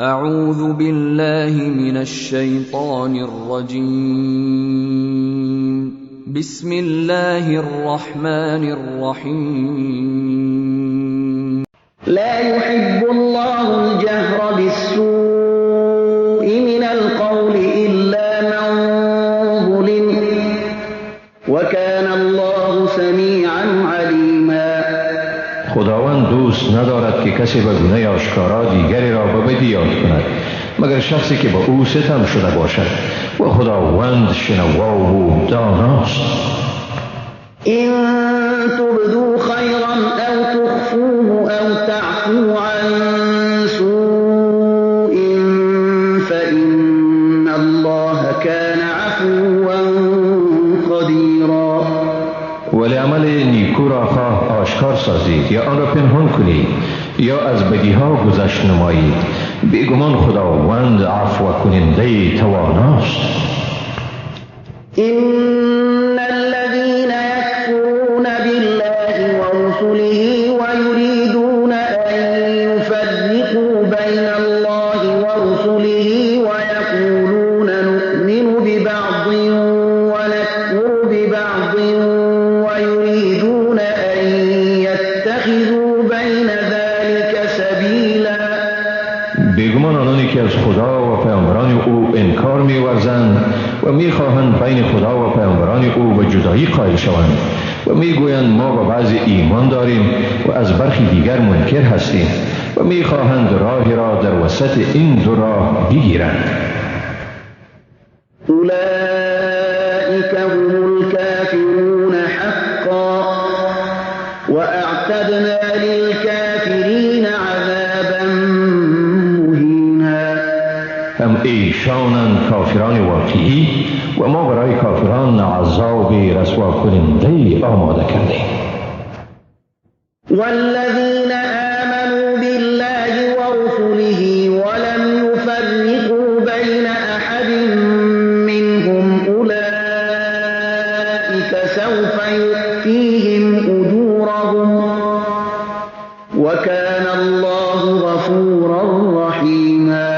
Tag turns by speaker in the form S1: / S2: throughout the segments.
S1: أعوذ بالله من الشيطان الرجيم. بسم الله الرحمن الرحيم.
S2: لا يحب الله الجهر بالسوء من القول إلا من ظلم وكان الله سمیعا علیما.
S3: خداوند دوست ندارد که کسی به گناه آشکارا دیگری را به بدی یاد کند مگر شخصی که به او ستم شده باشد و خداوند شنوا و داناست.
S2: إن تبدوا خيرا أو تخفوه أو تعفو عن سوء فإن الله كان عفوا قديرا.
S3: ولی عمل نیکو را خواه آشکار سازید یا آن را پنهان کنید یا از بدیها گذشت نمایید، بیگمان خداوند عفو کننده تواناست.
S2: إن الذين يكفرون بالله ورسله ويريدون أن يفرقوا بين الله ورسله ويقولون نؤمن ببعض ونكفر ببعض ويريدون أن يتخذوا بين ذلك سبيلا.
S3: بیگمان آنانی که از خدا و پیامبران او انکار می‌ورزند و می‌خواهند بین خدا و پیامبران او به جدایی قائل شوند و میگویند ما به بعضی ایمان داریم و از برخی دیگر منکر هستیم و می‌خواهند راهی را در وسط این دو راه بگیرند.
S2: أولئك هم الكافرون حقا وأعتدنا للكافرین عذابا مهینا.
S3: هم ایشانند کافران واقعی و ما برای کافران عذاب رسوا کننده آماده کردیم.
S2: والذین آمنوا بالله ورسله ولم يفرقوا بين أحد منهم أولئك سوف يؤتيهم أجورهم وكان الله غفورا رحیما.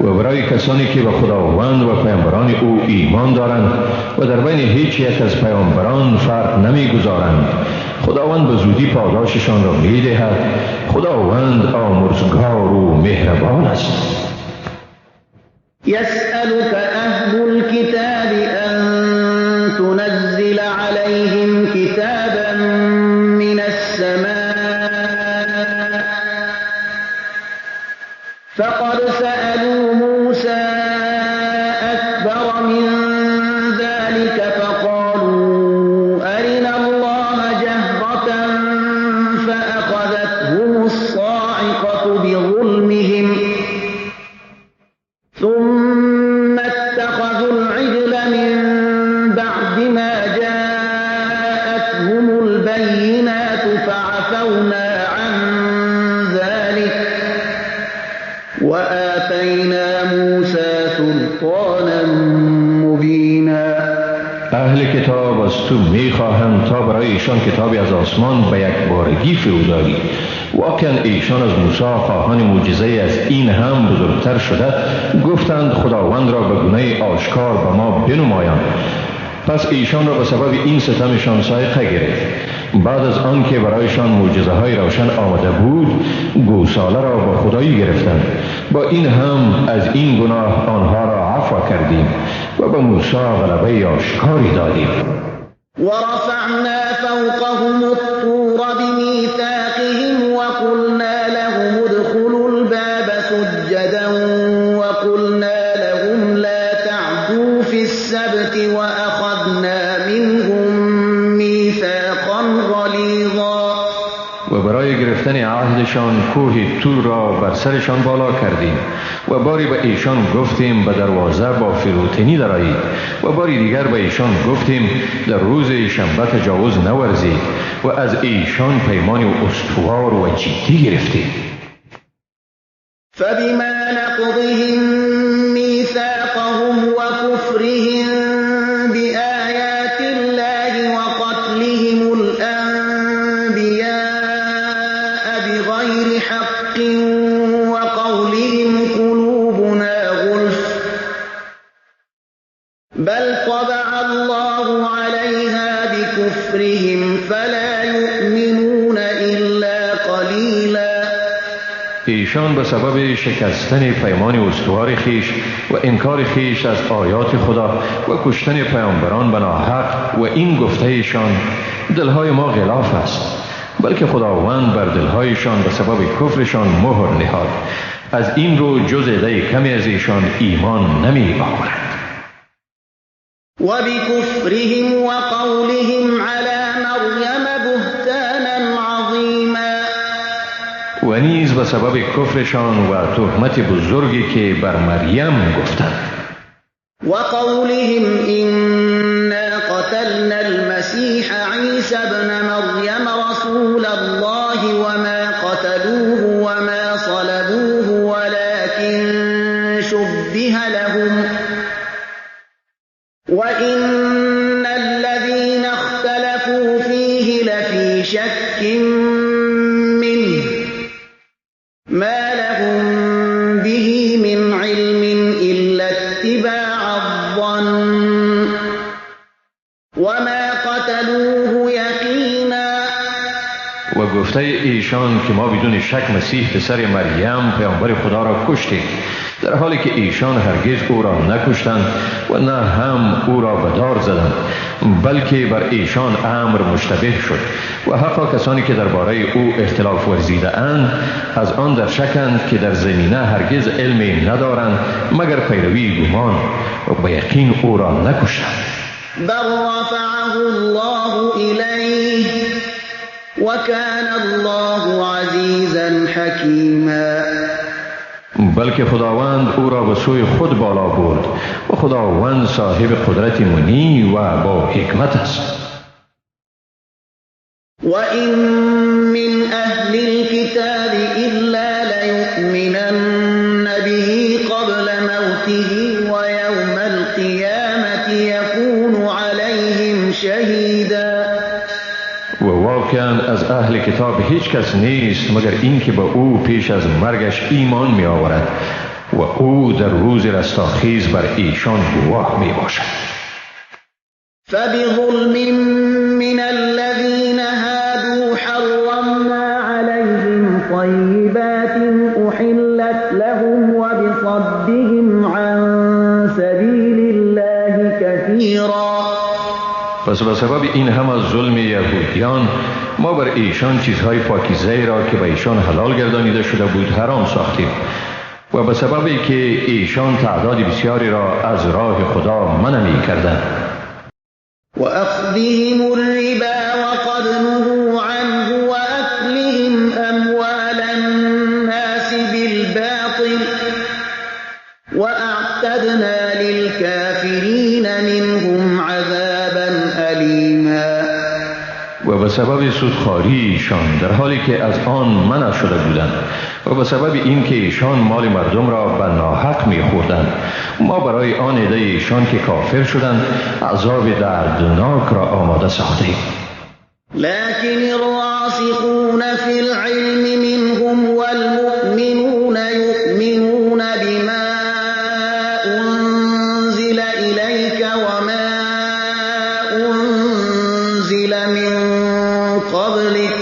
S3: و برای کسانی که به خداوند و پیامبران او ایمان دارند و در بین هیچ یک از پیامبران فرق نمیگذارند، خداوند به زودی پاداششان را میدهد. خداوند آمرزگار و مهربان است.
S2: يسألك أهل الكتاب أن تنزل عليهم كتابا من السماء فقد سألوا موسى أكبر من ذلك فقالوا أرنا الله جهرة فأخذتهم الصاعقة بظلمهم ثم اتخذوا العجل من بعد ما جاءتهم البينات فعفونا عن ذلك وآتينا موسى سلطانا مبینا.
S3: اهل کتاب از تو میخواهند تا برای ایشان کتابی از آسمان به یک بارگی فروداری. واقعا ایشان از موسی خواهان معجزه از این هم بزرگتر شده گفتند خداوند را به گناه آشکار به ما بنمایان. پس ایشان را به سبب این ستمشان صاعقه گرفت. بعد از آن که برایشان معجزه های روشن آمده بود گوساله را به خدایی گرفتند. با این هم از این گناه آنها را عفو کردیم و به موسی غلبه آشکاری دادیم.
S2: ورفعنا فوقهم الطور بميثاقهم وقلنا لهم ادخلوا الباب سجدا وقلنا لهم لا تعدوا في السبت وأخذنا منهم میثاقا غلیظا.
S3: و برای گرفتن عهدشان کوه طور را بر سرشان بالا کردیم و باری به ایشان گفتیم به دروازه با فروتنی درآیید و باری دیگر به ایشان گفتیم در روز شنبه تجاوز نورزید و از ایشان پیمان استوار و جدی گرفتیم.
S2: فبما نقضهم میثاقهم وكفرهم بآيات الله وقتلهم الأنبياء بغير حق وقولهم
S3: ایشان به سبب شکستن پیمان استوار خیش و انکار خیش از آیات خدا و کشتن پیامبران به ناحق و این گفته ایشان دلهای ما غلاف است، بلکه خداوند بر دلهایشان به سبب کفرشان مهر نهاد. از این رو جز عده کمی از ایشان ایمان نمی آورند.
S2: وبكفرهم وقولهم على مريم بهتانا عظيما.
S3: و نیز به سبب کفرشان و تهمت بزرگی که بر مریم گفتند.
S2: وقولهم إنا قتلنا المسيح عيسى ابن مريم رسول الله وما قتلوه وما صلبوه ولكن شبه لهم وإن الذين اختلفوا فيه لفي شك منه ما لهم به من علم إلا اتباع الظن وما قتلوه يقينا.
S3: و گفته ایشان که ما بدون شک مسیح پسر مریم پیامبر خدا را کشتیم، در حالی که ایشان هرگز او را نکشتند و نه هم او را به دار زدند، بلکه بر ایشان امر مشتبه شد. و حقا کسانی که درباره او اختلاف ورزیده اند از آن در شکند که در زمینه هرگز علمی ندارند مگر پیروی گمان و به یقین او را نکشتند.
S2: بل رفعه الله إليه وكان الله عزيزا حكيما.
S3: بلکه خداوند او را به سوی خود بالا برد و خداوند صاحب قدرت منی و با حکمت است.
S2: وَإِن من أهل الكتاب إلا ليؤمنن به قبل موته ويوم القيامة يكون عليهم شهيدا.
S3: و واقعا از اهل کتاب هیچ کس نیست مگر اینکه به او پیش از مرگش ایمان می آورد و او در روز رستاخیز بر ایشان گواه می باشد.
S2: فبظلم من الذين هادوا حرمنا عليهم طيبات أحلت لهم وبصدهم عن سبيل الله كثيرا.
S3: پس به سبب این هم از ظلم یهودیان ما بر ایشان چیزهای پاکیزه را که به ایشان حلال گردانیده شده بود حرام ساختیم و به سببی که ایشان تعداد بسیاری را از راه خدا منع می کردند.
S2: وأخذهم الربا وقد نهوا عنه وأكلهم أموال الناس بالباطل وأعتدنا للكافرين منهم عذابا أليما.
S3: و به سبب سودخواری ایشان در حالی که از آن منع شده بودند و به سبب این که ایشان مال مردم را به ناحق می‌خوردند ما برای آن عده ایشان که کافر شدند عذاب دردناک را آماده ساختیم.
S2: لكن الراسخون في العلم منهم والمؤمنون يؤمنون بما أنزل إليك وما أنزل من قبلك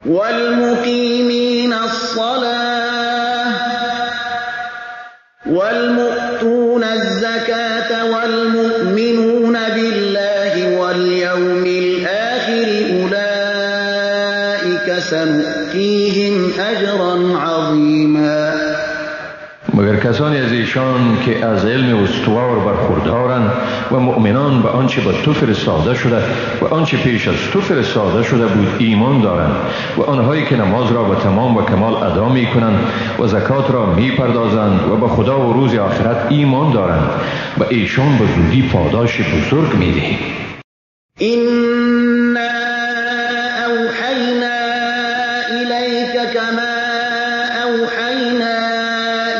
S2: والمقيمين الصلاة والمؤتون الزكاة والمؤمنون بالله واليوم الآخر أولئك سنؤتيهم أجرا عظيما.
S3: مگر کسانی از ایشان که از علم استوار برخوردارند و مؤمنان به آنچه به تو فرستاده شده و آنچه پیش از تو فرستاده شده بود ایمان دارند و آنهایی که نماز را به تمام و کمال ادا می کنند و زکات را می پردازند و به خدا و روز آخرت ایمان دارند و ایشان به زودی پاداش بزرگ می دهیم.
S2: إنا أوحينا إليك كما أوحينا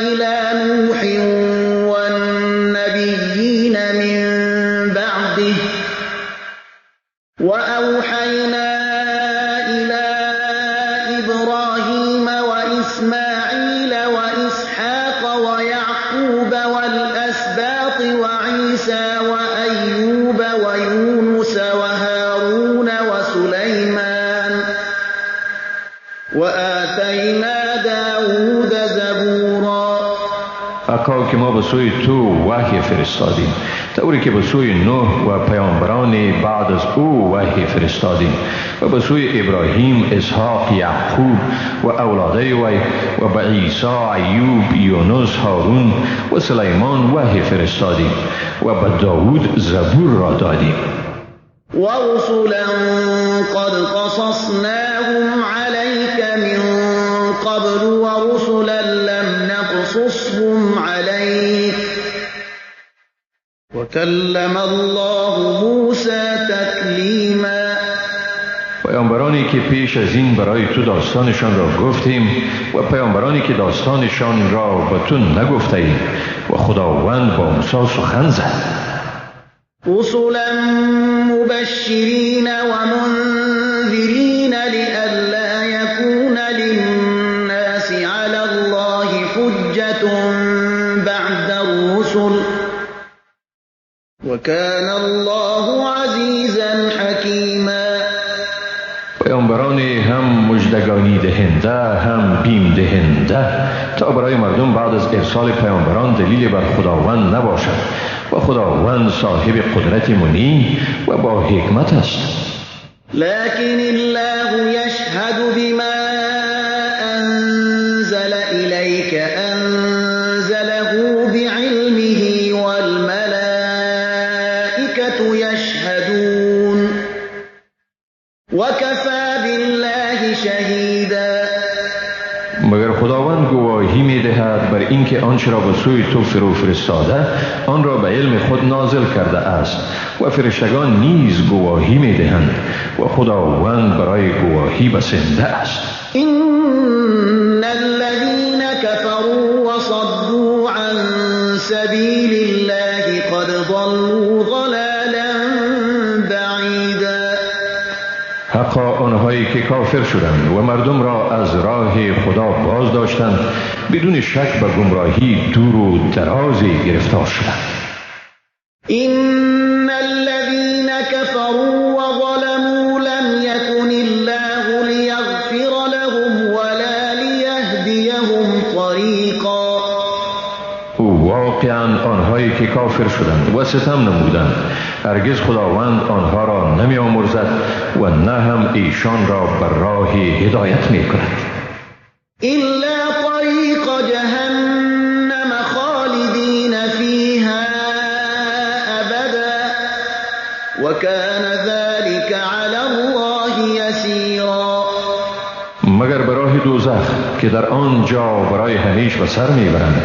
S2: إلى نوح والنبيين من بعده وأوحينا إلى إبراهيم وإسماعيل وإسحاق ويعقوب والأسباط وعيسى وأيوب ويونس وهارون وآتينا داود زبورا.
S3: اکا که ما به سوی تو وحی فرستادیم، طوری که به سوی نوح و پیامبران بعد از او وحی فرستادیم و به سوی ابراهیم، اسحاق، یعقوب و اولاده وی و به عیسی، ایوب، یونس، هارون و سلیمان وحی فرستادیم و به داود زبور را دادیم.
S2: ورسلا قد قصصناهم عليك من قبل ورسلا لم نقصصهم عليك وكلم الله موسى تكلیما.
S3: پیامبرانی که پیش از این برای تو داستانشان را گفتیم و پیامبرانی که داستانشان را به تو نگفته ایم و خداوند با موسی سخن زد.
S2: رسلا مبشرين ومنذرين لئلا يكون للناس على الله حجة بعد الرسل وكان الله عزيزا حكيما.
S3: پیامبرانی هم مژدگانی دهنده هم بیم دهنده تا برای مردم بعد از ارسال پیامبران دلیل بر خداوند نباشد و خداوند صاحب قدرت منی و با حکمت است.
S2: لكن الله يشهد بما أنزل إليك أنزله بعلمه والملائكة يشهدون وكفى بالله شهيدا.
S3: مگر خداوند گواهی می دهد بر اینکه آنچه را به سوی تو فرو فرستاده آن را به علم خود نازل کرده است و فرشتگان نیز گواهی می دهند و خداوند برای گواهی بسنده است.
S2: إن الذين كفروا وصدوا عن سبيل الله قد ضلوا ضلالا بعيدا.
S3: حقا آنهایی که کافر شدند و مردم را از راه خدا باز داشتند بدون شک به گمراهی دور و درازی گرفتار شدند.
S2: إن الذين كفروا وظلموا لم يكن الله ليغفر لهم ولا ليهديهم طريقا.
S3: واقعا آنهایی که کافر شدند و ستم نمودند هرگز خداوند آنها را نمی آمرزد و نه هم ایشان را بر راه هدایت می کند.
S2: إلا طريق جهنم خالدين فيها أبدا وكان ذلك على الله يسيرا.
S3: مگر به راه دوزخ که در آنجا برای همیشه به سر میبرند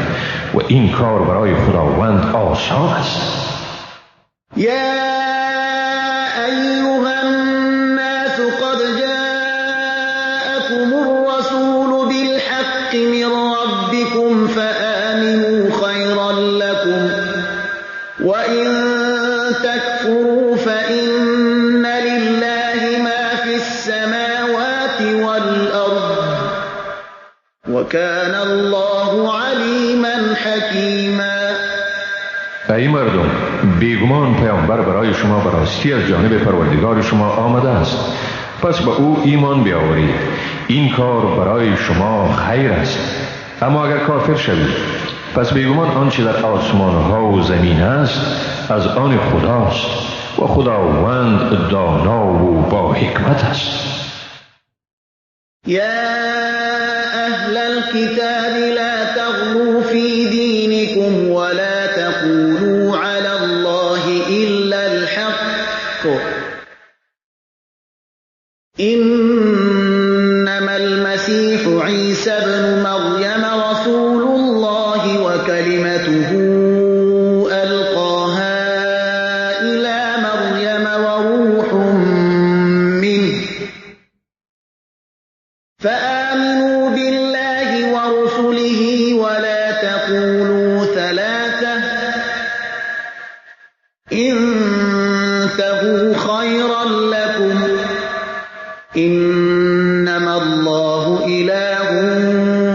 S3: و این کار برای خداوند آسان است.
S2: يا أيها الناس قد جاءكم الرسول بالحق من ربكم فآمنوا خيرا لكم وإن تكفروا فإن لله ما في السماوات والأرض وكان الله عليما حكيما.
S3: ای مردم، بیگمان پیامبر برای شما به راستی از جانب پروردگار شما آمده است، پس به او ایمان بیاورید. این کار برای شما خیر است. اما اگر کافر شوید پس بیگمان آنچه در آسمان ها و زمین است از آن خداست و خداوند دانا و با حکمت است.
S2: يا أهل الكتاب لا تغلوا في دينكم ولا تقولوا على الله إلا الحق إنما المسيح عيسى ابن مريم رسول الله وكلمته ألقاها إلى مريم وروح منه فآمنوا بالله ورسله ولا تقولوا ثلاثة انتهوا خيرا لكم إنما الله إله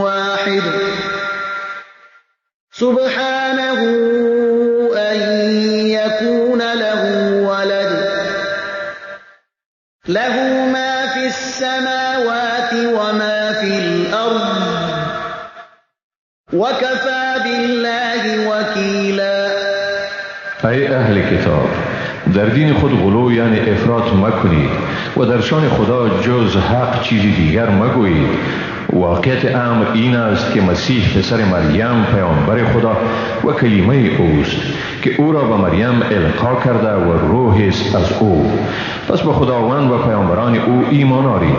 S2: واحد سبحانه أن يكون له ولد له ما في السماوات وما وكفى بالله وكیلا.
S3: ای اهل کتاب، در دین خود غلو یعنی افراط مکنید و در شان خدا جز حق چیزی دیگر مگویید. واقعیت امر این است که مسیح پسر مریم پیامبر خدا و کلمه اوست که او را به مریم القا کرده و روح است از او. پس به خداوند و پیامبران او ایمان آورید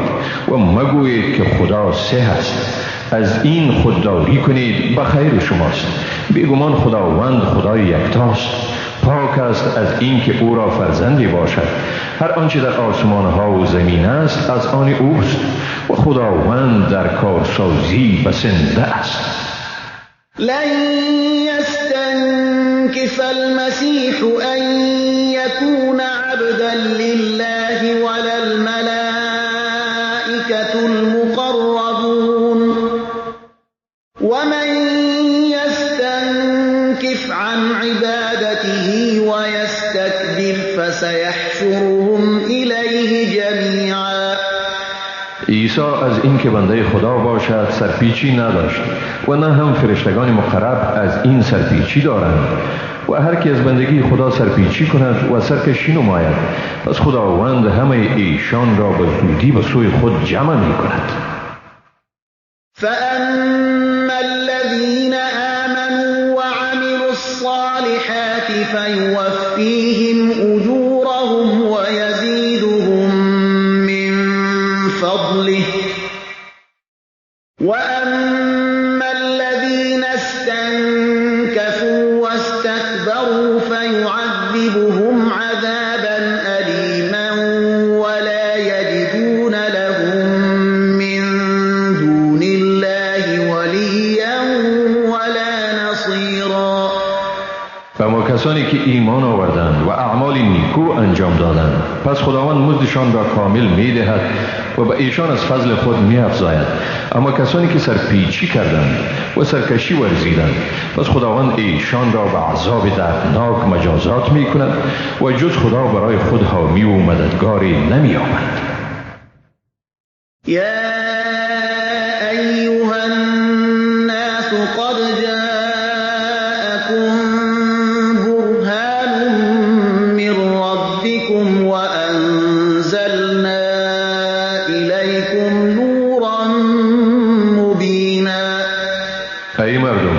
S3: و مگویید که خدا سه است. از این خودداری کنید به خیر شماست. بیگمان خداوند خدای یکتاست، پاک است از این که او را فرزندی باشد. هر آنچه در آسمان ها و زمین است از آن اوست و خداوند در کارسازی بسنده است.
S2: لن يستنكف المسيح أن يكون عبدا لله ولا الملائكة المقربون ومن يستنكف عن عبادته ويستكبر فسيحشرهم إليه جميعا.
S3: عیسی از این که بنده خدا باشد سرپیچی نداشت و نه هم فرشتگان مقرب از این سرپیچی دارند. و هر که از بندگی خدا سرپیچی کند و سرکشی نماید، پس خداوند همه ایشان را به زودی به سوی خود جمع می کند.
S2: فأما الذين آمنوا وعملوا الصالحات فيوفيهم أجورهم ويزيدهم من فضله وأما الذين استنكفوا واستكبروا فيعذبهم عذابا أليما ولا يجدون لهم من دون الله وليا ولا نصيرا.
S3: و ما کسانی که ایمان آوردند و اعمال نیکو انجام دادند، پس خداوند مزدشان را کامل می دهد و به ایشان از فضل خود می افزاید. اما کسانی که سرپیچی کردند و سرکشی ورزیدند، پس خداوند ایشان را به عذاب دردناک مجازات می کند و جز خدا برای خود حامی و مددگاری نمی یابند.
S2: يا أيها الناس قد جاءكم برهان من ربكم وأنزلنا إليكم نورا مبينا.
S3: ای مردم،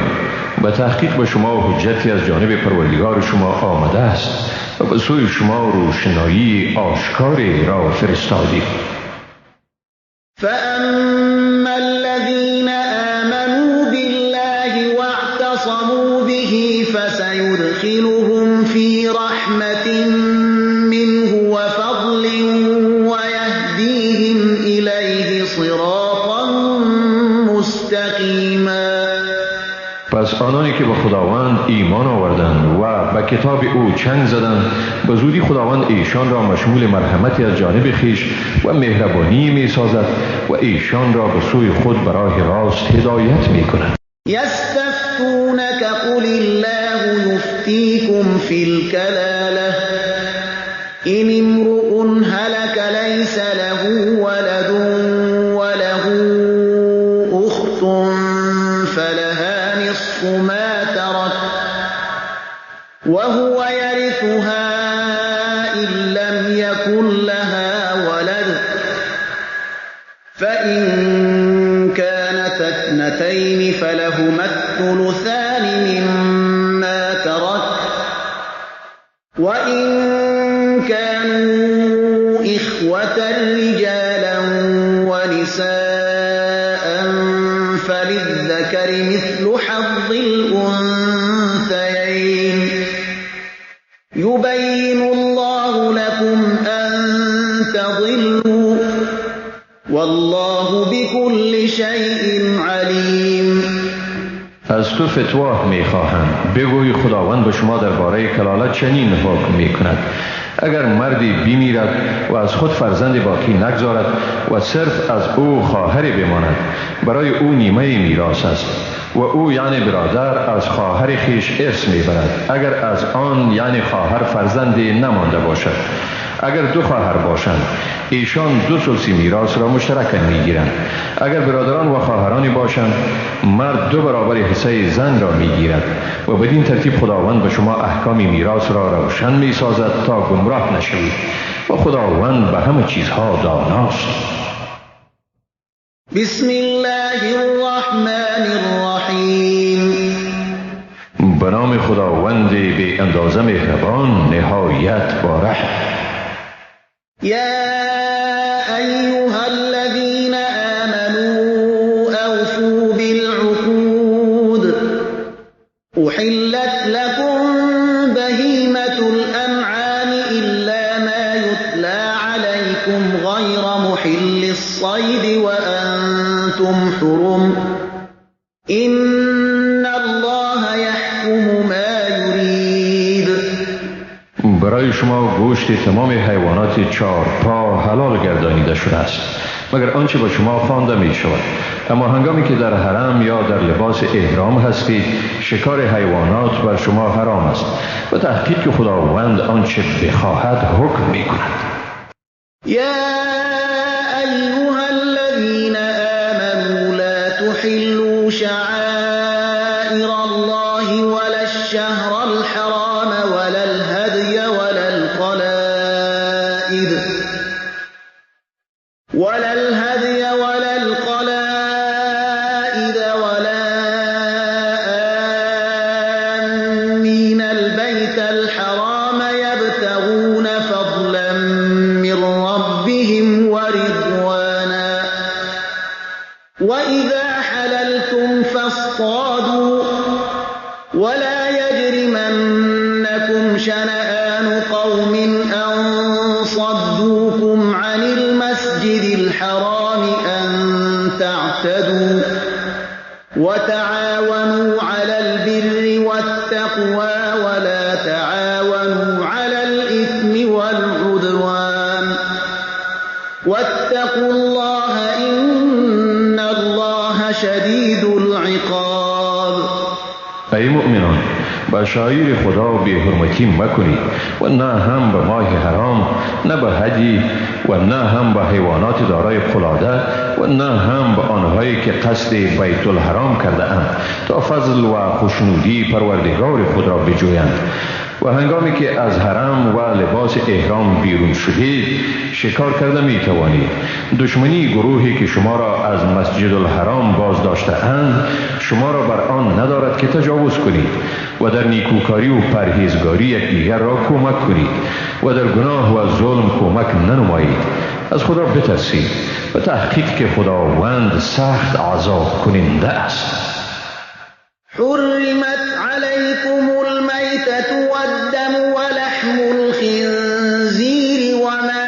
S3: به تحقیق به شما حجتی از جانب پروردگار شما آمده است و به سوی شما روشنایی آشکاری را فرستادیم.
S2: فأما الذين آمنوا بالله واعتصموا به فسيدخلهم في رحمة منه وفضل ويهديهم إليه صراطا مستقيما.
S3: پس آنانی که به خداوند ایمان آوردند و به کتاب او چنگ زدند، به زودی خداوند ایشان را مشمول مرحمتی از جانب خویش و مهربانی می سازد و ایشان را به سوی خود به راه راست هدایت می کند.
S2: يستفتونك قل الله يفتيكم في الكلالة إن امرؤ هلك ليس له ولد وله أخت فلها نصف ما ترك وهو يرثها إن لم يكن لها ولد فإن كانت اثنتين فلهما الثلثان مما ترك وإن كانوا إخوة رجالا ونساء فللذكر مثل حظ الأنثيين يبين الله لكم أن تضلوا والله بكل شيء عليم.
S3: از تو فتوا می خواهم، بگوی خداوند به شما درباره کلالت چنین حکم می کند: اگر مردی بمیرد و از خود فرزند باقی نگذارد و صرف از او خواهری بماند، برای او نیمه میراث است و او یعنی برادر از خواهر خیش ارث میبرد اگر از آن یعنی خواهر فرزندی نمانده باشد. اگر 2 خواهر باشند ایشان 2 ثلثی میراث را مشترکاً میگیرند. اگر برادران و خواهرانی باشند مرد 2 برابر حصه زن را میگیرد و بدین ترتیب خداوند به شما احکام میراث را روشن میسازد تا گمراه نشوید و خداوند به همه چیزها داناست.
S2: بسم الله الرحمن الرحیم.
S3: به نام خداوند بی اندازه مهربان نهایت باره.
S2: یا ایها الذین آمنوا اوفوا بالعقود احلت لكم بهیمة الانعام الا ما یتلی علیکم غیر محل الصید وانتم حرم ان الله یحکم ما یرید.
S3: برای شما گوشت تمام حیوانات 4 پا حلال گردانیده شده است مگر آنچه با شما خوانده می شود. اما هنگامی که در حرم یا در لباس احرام هستید شکار حیوانات بر شما حرام است و تحقیق که خداوند آنچه بخواهد حکم می کند.
S2: یا ایها الذین آمنوا لا تحلوا شعائر الله ولا الشهر الحرام ولا الهدي ولا القلائد ولا آمين البيت الحرام يبتغون فضلا من ربهم ورضوانا وإذا حللتم فاصطادوا ولا يجرمنكم شنآن قوم أن صدوكم عن المسجد الحرام أن تعتدوا وتعاونوا على البر والتقوى ولا تعاونوا على الإثم والعدوان واتقوا الله إن الله شدید العقاب.
S3: ای مؤمنان با شعائر خدا بی حرمتی مکنید و نه هم به ماه حرام نه به هدی و نه هم به حیوانات دارای قلاده و نه هم به آنهایی که قصد بیت الحرام کرده اند تا فضل و خوشنودی پروردگار خود را بجویند. و هنگامی که از حرم و لباس احرام بیرون شدید شکار کرده می توانید. دشمنی گروهی که شما را از مسجد الحرام باز داشته اند شما را بر آن ندارد که تجاوز کنید و در نیکوکاری و پرهیزگاری یکدیگر را کمک کنید و در گناه و ظلم کمک ننمایید. از خدا بترسید و تحقیق که خداوند سخت عذاب کننده است.
S2: حرمت علیکم المیتة والدم ولحم الخنزیر وما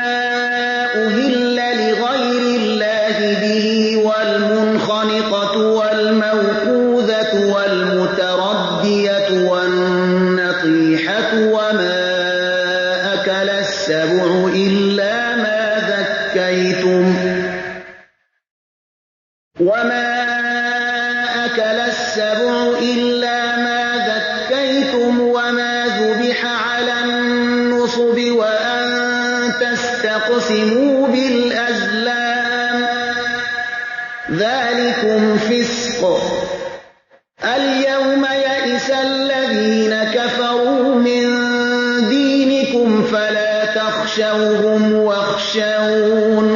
S2: أهل لغیر الله به والمنخنقة والموقوذة والمتردية والنطيحة وما أكل السبع إلا ما ذكيتم وما ذبح على النصب وأن تستقسموا بالأزلام ذلكم فسق. اليوم يئس الذين كفروا من دينكم فلا تخشوهم واخشون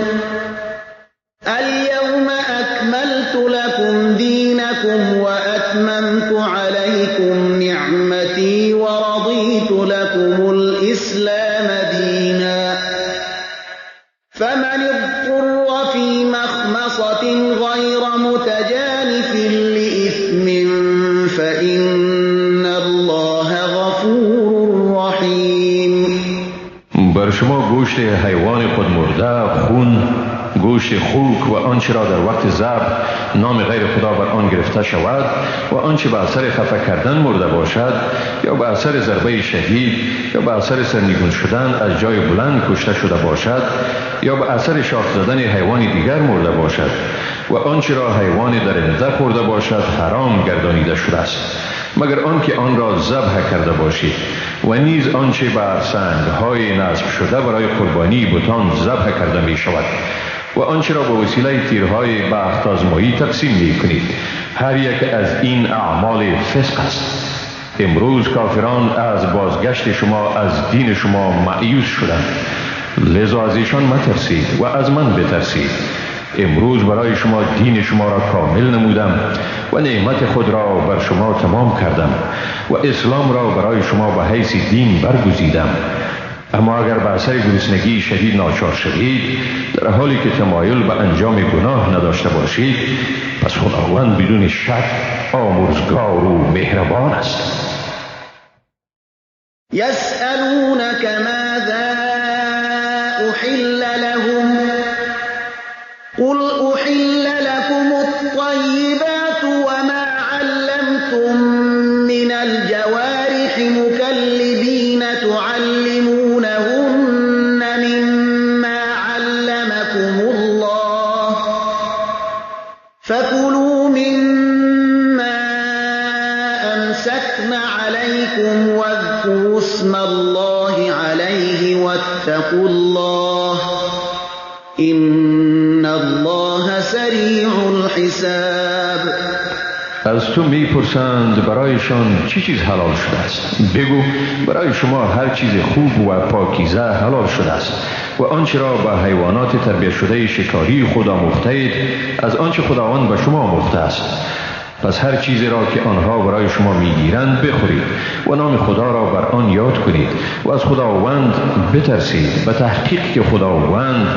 S2: اليوم أكملت لكم دينكم وأتممت عليكم نعمتي ورضيت لكم الإسلام دينا فمن اضطر في مخمصة غير متجانف لإثم فإن الله غفور رحيم.
S3: بر شما گوشت حیوان خود مرده، خون، گوشت خوک و آنچه را در وقت ذبح نام غیر خدا بر آن گرفته شود و آنچه به اثر خفه کردن مرده باشد یا به اثر ضربه شدید یا به اثر سرنگون شدن از جای بلند کشته شده باشد یا به اثر شاخ زدن حیوان دیگر مرده باشد و آنچه را حیوان درنده خورده باشد حرام گردانیده شده است مگر آنکه آن را ذبح کرده باشید و نیز آنچه بر سنگ‌های نصب شده برای قربانی بتان ذبح کرده می شود و آنچه را به وسیله تیرهای بخت آزمایی تقسیم می کنید، هر یک از این اعمال فسق است. امروز کافران از بازگشت شما از دین شما مایوس شدند، لذا از ایشان مترسید و از من بترسید. امروز برای شما دین شما را کامل نمودم و نعمت خود را بر شما تمام کردم و اسلام را برای شما به حیث دین برگزیدم. اما اگر به اثر گرسنگی شدید ناچار شوید، در حالی که تمایل به انجام گناه نداشته باشید، پس خداوند بدون شک آمرزگار و مهربان است.
S2: يسألونك ماذا أحل لهم قل أحل لكم الطيبات وما علمتم من الجوارح مكلبين تعلمونهن مما علمكم الله فكلوا مما أمسكن عليكم واذكروا اسم الله عليه واتقوا الله إن الله سریع الحساب.
S3: از تو می پرسند برایشان چی چیز حلال شده است؟ بگو برای شما هر چیز خوب و پاکیزه حلال شده است و آنچه را به حیوانات تربیت شده شکاری خود آموخته اید از آنچه خداوند به شما آموخته است. پس هر چیزی را که آنها برای شما میگیرند بخورید و نام خدا را بر آن یاد کنید و از خداوند بترسید، به تحقیق که خداوند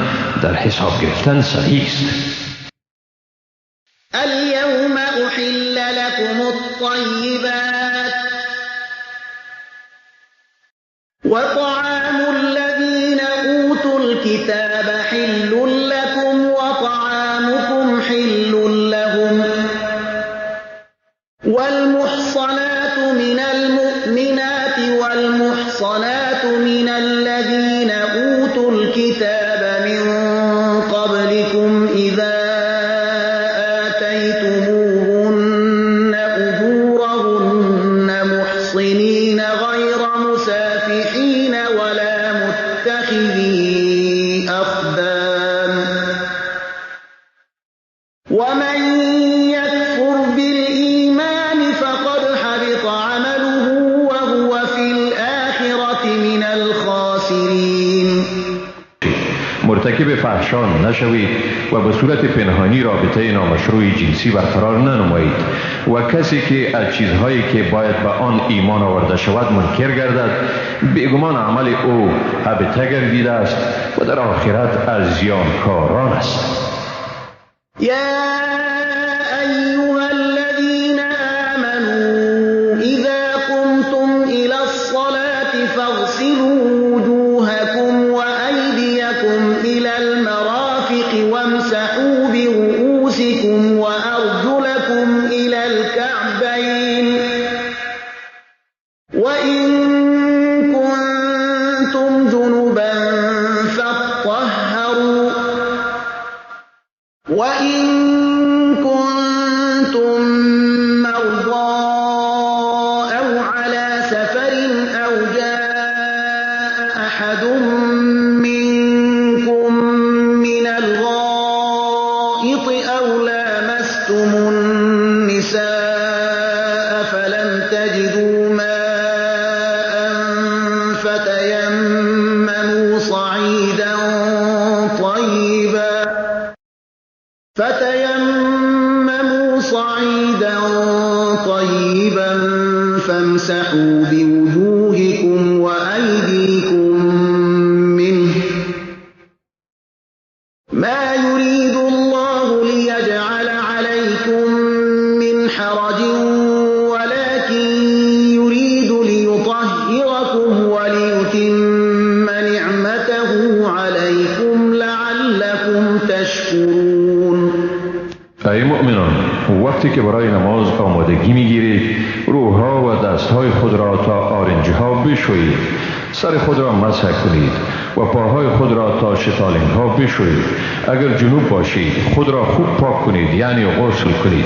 S3: در حساب گرفتن سریع است.
S2: اليوم أحل لكم الطيبات وطعام الذين أوتوا الكتاب حل لكم وطعامكم حل لهم والمحصنات من المؤمنات والمحصنات من الذين أوتوا الكتاب من قبلكم إذا آتيتموهن أجورهن محصنين غير مسافحين ولا متخذي أخدان ومن يكفر بالإيمان فقد حبط عمله وهو في الآخرة من الخاسرين.
S3: مرتکب فحشا نشوید و به صورت پنهانی رابطه نامشروع جنسی برقرار ننمایید و کسی که از چیزهایی که باید به آن ایمان آورده شود منکر گردد، بیگمان عمل او حبطه گردیده است و در آخرت از زیانکاران است.
S2: يا أيها الذين آمنوا إذا قمتم إلى الصلاة فاغسلوا وجوهكم وأيديكم إلى المرافق وامسحوا برؤوسكم وأرجلكم إلى الكعبين وإن كنتم جنبا فاطهروا وإن كنتم مرضى أو على سفر أو جاء أحد منكم من الغائط أو لامستم النساء فلم تجدوا ماء فتيمموا صعيدا طيبا فامسحوا بوجوهكم وأيديكم منه ما يريد الله ليجعل عليكم من حرج ولكن يريد ليطهركم وليتم نعمته عليكم لعلكم تشكرون.
S3: ای مؤمنان، وقتی که برای نماز آمادگی میگیرید روح‌ها و دست‌های خود را تا آرنج‌ها بشویید سر خود را مسح کنید و پاهای خود را تا شتالین ها بشویید. اگر جنوب باشید خود را خوب پاک کنید، یعنی غسل کنید.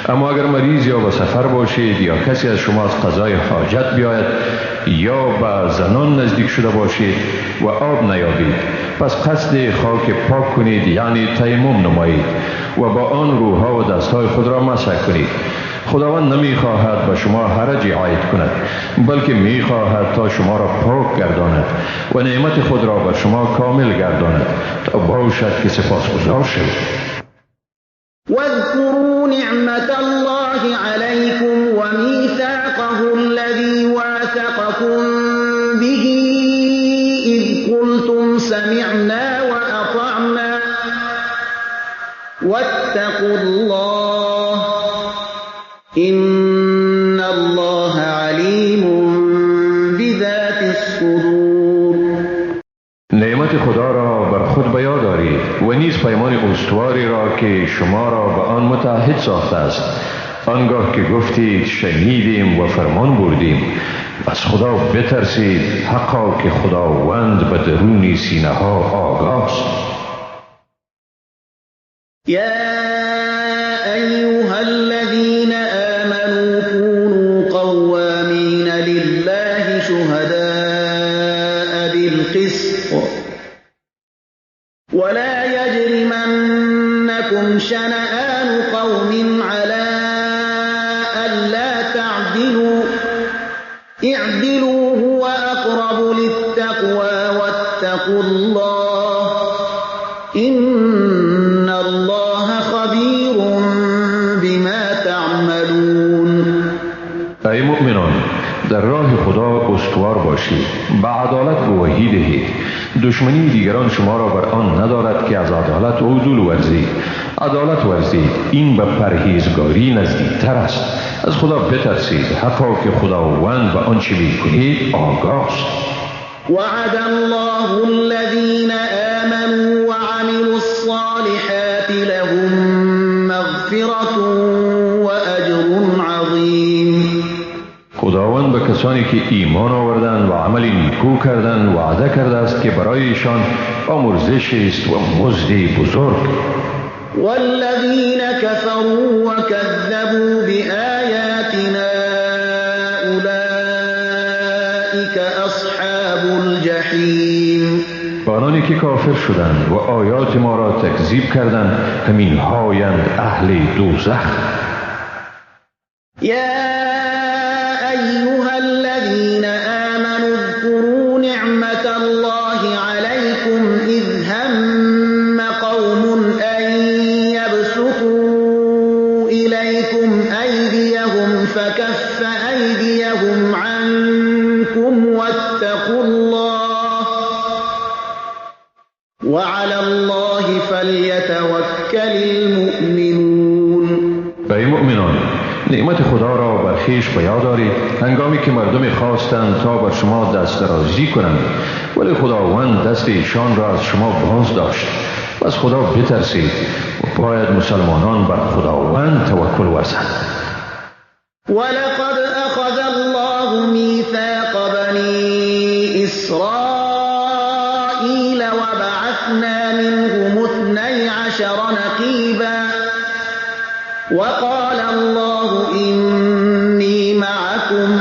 S3: اما اگر مریض یا به سفر باشید یا کسی از شما از قضای حاجت بیاید یا به زنان نزدیک شده باشید و آب نیابید، پس قصد خاک پاک کنید، یعنی تیمم نمایید و با آن روها و دستهای خود را مسح کنید. خداوند نمی خواهد به شما حرجی عاید کند، بلکه می خواهد تا شما را پاک گرداند و نعمت خود را بر شما کامل گرداند تا باشد که سپاسگزار شوید.
S2: واذكروا نعمة الله عليكم وميثاقه الذي واثقكم به إذ قلتم سمعنا وأطعنا واتقوا الله إن الله عليم بذات الصدور.
S3: نعمت خدا را بر خود به یاد آرید و نیز پیمان استواری را که شما را به آن متعهد ساخته است. آنگاه که گفتید شنیدیم و فرمان بردیم، از خدا بترسید، حقا که خداوند به درون سینه ها آگاه است.
S2: يا أيها الذين آمنوا كونوا قوامين لله شهداء بالقسط ولا يجرمنكم شنآن قوم على ألا تعدلوا اعدلوا هو أقرب للتقوى واتقوا الله إن الله خبير بما تعملون.
S3: ای مؤمنان، در راه خدا استوار باشید، به عدالت گواهی دهید. دشمنی دیگران شما را بر آن ندارد که از عدالت عدول ورزید. عدالت ورزید، این به پرهیزگاری نزدیکتر است. از خدا بترسید، حقا که خداوند به آنچه می‌کنید آگاه است.
S2: وعد الله الذين آمنوا وعملوا الصالحات لهم مغفرة وأجر عظيم.
S3: خداوند به کسانی که ایمان آوردند و عمل نیکو کردند وعده کرده است که برایشان آمرزش است و مزد بزرگ.
S2: والذين كفروا وكذبوا بآياتنا أولئك أصحاب الجحیم.
S3: آنانی که کافر شدند و آیات ما را تکذیب کردند همین هایند اهل دوزخ.
S2: يا أيها الذين آمنوا اذكروا نعمة الله عليكم إذ هم قوم أن يبسطوا إليكم أيديهم فكف أيديهم عنكم واتقوا الله وعلى الله فليتوكل المؤمنون.
S3: ای مؤمنان، نعمت خدا را بر خویش به یاد آرید هنگامی که مردم خواستند تا بر شما دست درازی کنند، ولی خداوند دست ایشان را از شما باز داشت. از خدا بترسید و باید مسلمانان بر خداوند توکل ورزند.
S2: ولقد أخذ الله ميثاق بني إسرائيل وبعثنا منهم 12 نقيبا وقال الله إني معكم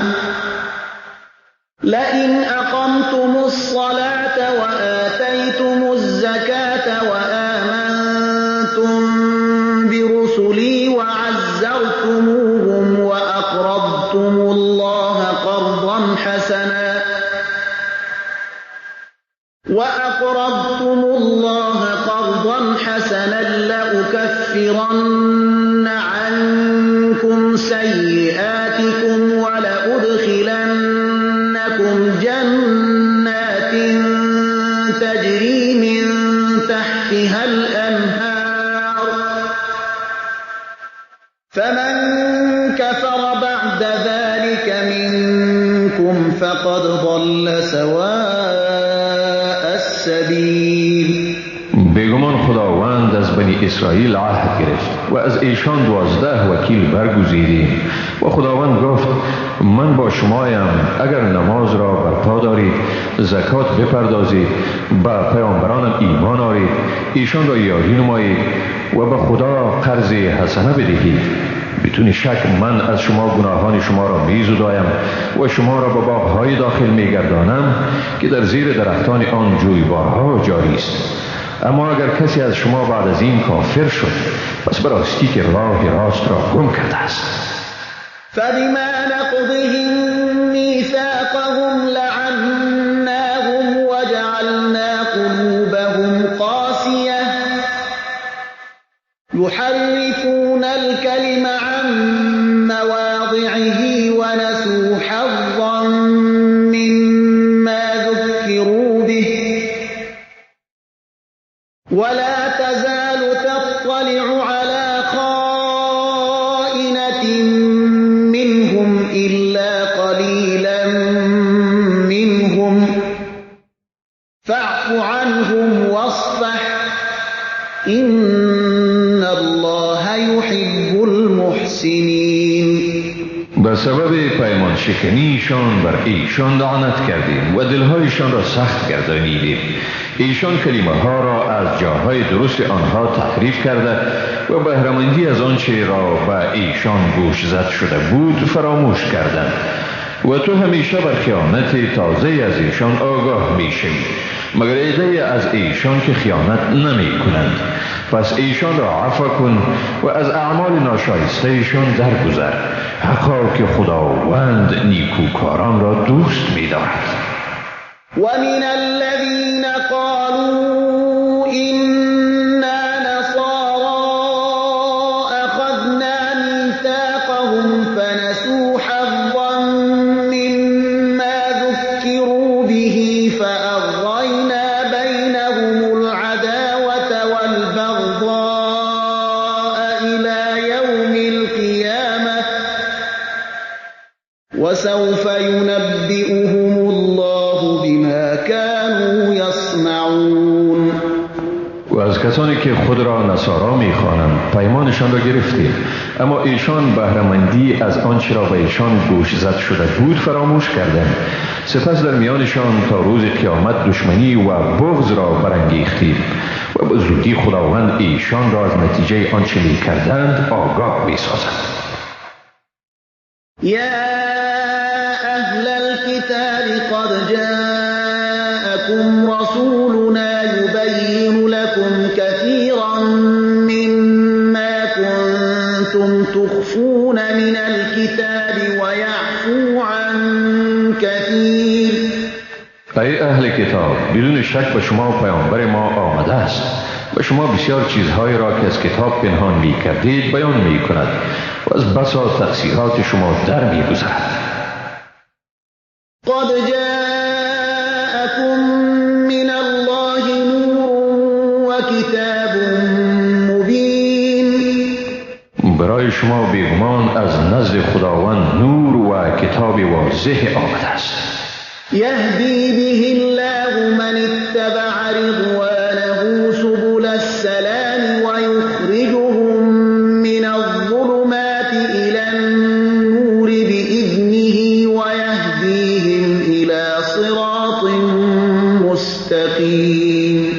S2: لئن أقمتم الصلاة وآتيتم الزكاة وآمنتم برسلي وعزرتموهم وأقرضتم الله قرضا حسنا لأكفرن عنكم سيئاتكم ولأدخلنكم جنات تجري من تحتها الأنهار فمن كفر بعد ذلك منكم فقد ضل سواء السبيل.
S3: بیگمان خداوند از بنی اسرائیل عهد گرفت و از ایشان 12 وکیل برگزیدیم و خداوند گفت من با شمایم، اگر نماز را برپا دارید، زکات بپردازید، به پیامبرانم ایمان آورید، ایشان را یاری نمایید و به خدا قرض حسنه بدهید، بدون شک من از شما گناهان شما را می‌زدایم و شما را به باغ‌های داخل می‌گردانم که در زیر درختان آن جویبارها جاری است. اما اگر کسی از شما بعد از این کافر شد، پس به راستی که راه راست را گم کرده است.
S2: فبما نقضهم ميثاقهم لعناهم وجعلنا قلوبهم قاسية يحرفون الكلم عن مواضعه ونسوا حظا مما ذكروا به ولا تزال تطلع على خائنة منهم إلا قليلا منهم فاعف عنهم واصفح إن الله يحب المحسنين.
S3: به سبب پیمان شکنیشان بر ایشان لعنت کردیم و دلهایشان را سخت گردانیدیم. ایشان کلمه ها را از جاهای درست آنها تحریف کرده و بهره‌مندی از آنچه را به ایشان گوش زد شده بود فراموش کردند و تو همیشه بر خیانت تازه از ایشان آگاه میشوی، مگر عده از ایشان که خیانت نمی کنند. پس ایشان را عفو کن و از اعمال ناشایسته ایشان درگذر، حقا که خداوند نیکوکاران را دوست می دارد.
S2: ومن الذين قالوا إنا نصارى أخذنا ميثاقهم فنسوا حظا مما ذكروا به فأغرينا بينهم العداوة والبغضاء إلى يوم القيامة وسوف ينبئهم الله بما كانوا يصنعون.
S3: و از کسانی که خود را نصارا می‌خوانند پیمانشان را گرفتیم، اما ایشان بهره‌مندی از آنچه را به ایشان گوش زد شده بود فراموش کردند. سپس در میانشان تا روز قیامت دشمنی و بغض را برانگیختیم و به زودی خداوند ایشان را از نتیجه آنچه می‌کردند آگاه می‌سازد.
S2: يا أهل الكتاب قد جاءكم رسولنا يبين لكم كثيرا مما كنتم تخفون من الكتاب ويعفو عن كثير.
S3: ای اهل کتاب، بدون شک به شما پیامبر ما آمده است و شما بسیار چیزهایی را که از کتاب پنهان می کردید بیان می کند و از بسا تقصیرات شما در می گذرد.
S2: قد جاءكم من الله نور وكتاب مبين.
S3: برای شما بیگمان از نزد خداوند نور و کتاب واضح آمده است.
S2: يهدي به الله من اتبع رضوانه سبل السلام ويخرجهم من الظلمات إلى النور بإذنه ويهديهم إلى صراط مستقيم.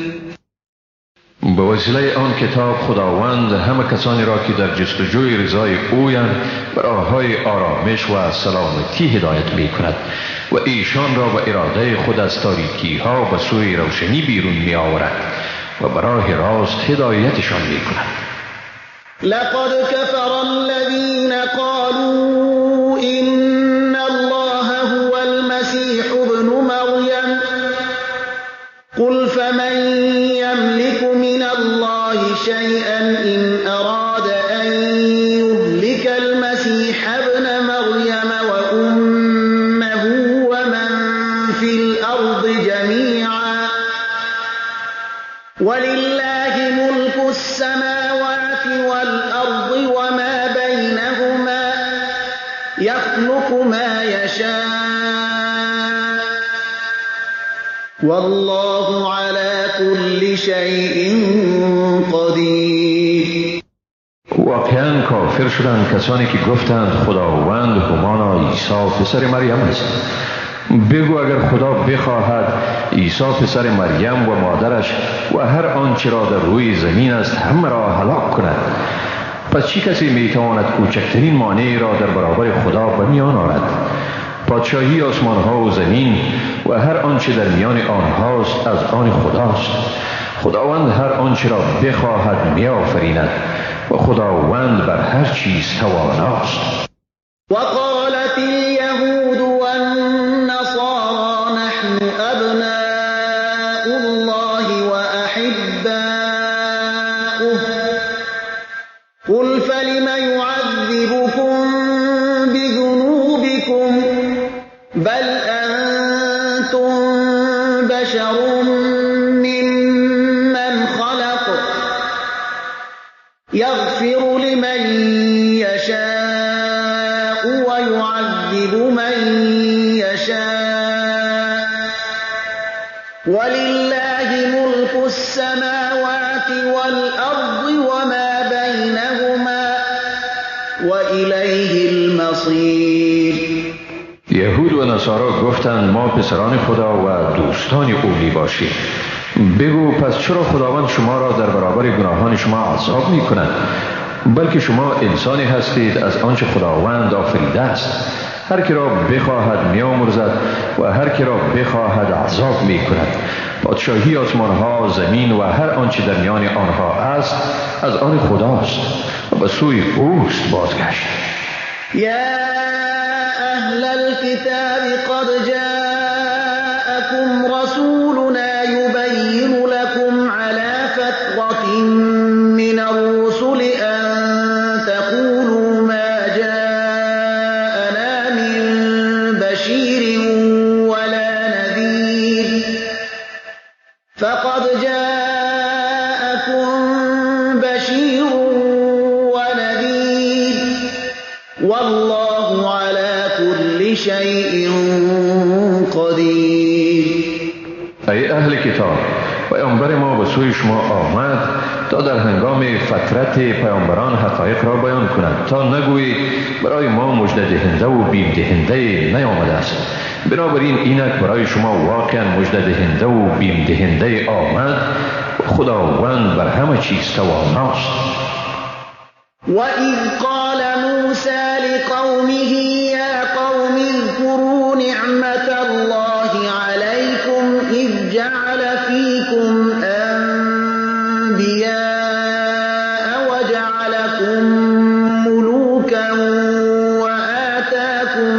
S3: به وسیله آن کتاب خداوند همه کسانی را که در جستجوی رضای اویند به راههای آرامش و سلامتی هدایت می کند و ایشان را به اراده خود از تاریکی ها به سوی روشنی بیرون می آورد و به راه راست هدایتشان می کند.
S2: لقد كفر الذين قالوا إن الله هو المسيح ابن مريم قل فمن يملك من الله شيئا إن أراد أن يهلك المسيح ابن مريم وأمه ومن في الأرض جميعا ولله ملك السماوات والأرض وما بينهما يخلق ما يشاء والله على كل شيء قدير.
S3: و واقعا کافر شدند کسانی که گفتند خداوند همانا عیسی پسر مریم است. بگو اگر خدا بخواهد عیسی پسر مریم و مادرش و هر آنچه را در روی زمین است همه را هلاک کند، پس چی کسی میتواند کوچکترین مانعی را در برابر خدا به میان آورد؟ پادشاهی آسمان ها و زمین و هر آنچه در میان آنهاست از آن خداست. خداوند هر آنچه را بخواهد می آفریند و خداوند بر هر چیز تواناست.
S2: وقالت اليهود والنصارى نحن أبناء الله وأحباؤه قل فلم يعذبكم بذنوبكم بل أنتم بشر ممن خلق يغفر لمن يشاء ويعذب من يشاء ولله ملك السماوات والأرض وما بينهما وإليه المصير.
S3: یهود و نصارا گفتند ما پسران خدا و دوستان او می باشیم. بگو پس چرا خداوند شما را در برابر گناهان شما عذاب می کند؟ بلکه شما انسانی هستید از آنچه خداوند آفریده است. هر که را بخواهد می آمرزد و هر که را بخواهد عذاب می کند. پادشاهی آسمان ها، زمین و هر آنچه در میان آنها است از آن خداست و به سوی اوست بازگشت.
S2: يا أهل الكتاب قد جاءكم رسولنا يبين لكم على فترة من الرسل أن تقولوا ما جاءنا من بشير ولا نذير فقد جاءكم بشير ونذير والله على كل شيء قدیر.
S3: ای اهل کتاب، پیامبر ما به سوی شما آمد تا در هنگام فترت پیامبران حقایق را بیان کند، تا نگویید برای ما مژده دهنده و بیم دهنده نیامده است. بنابراین اینک برای شما واقعا مژده دهنده و بیم دهنده آمد. خداوند بر همه چیز تواناست.
S2: وَإِذْ قَالَ مُوسَى لِقَوْمِهِ يَا قَوْمِ اذْكُرُوا نِعْمَةَ اللَّهِ عَلَيْكُمْ إِذْ جَعَلَ فِيكُمْ أَنْبِيَاءَ وَجَعَلَكُمْ مُلُوكًا وَآتَاكُمْ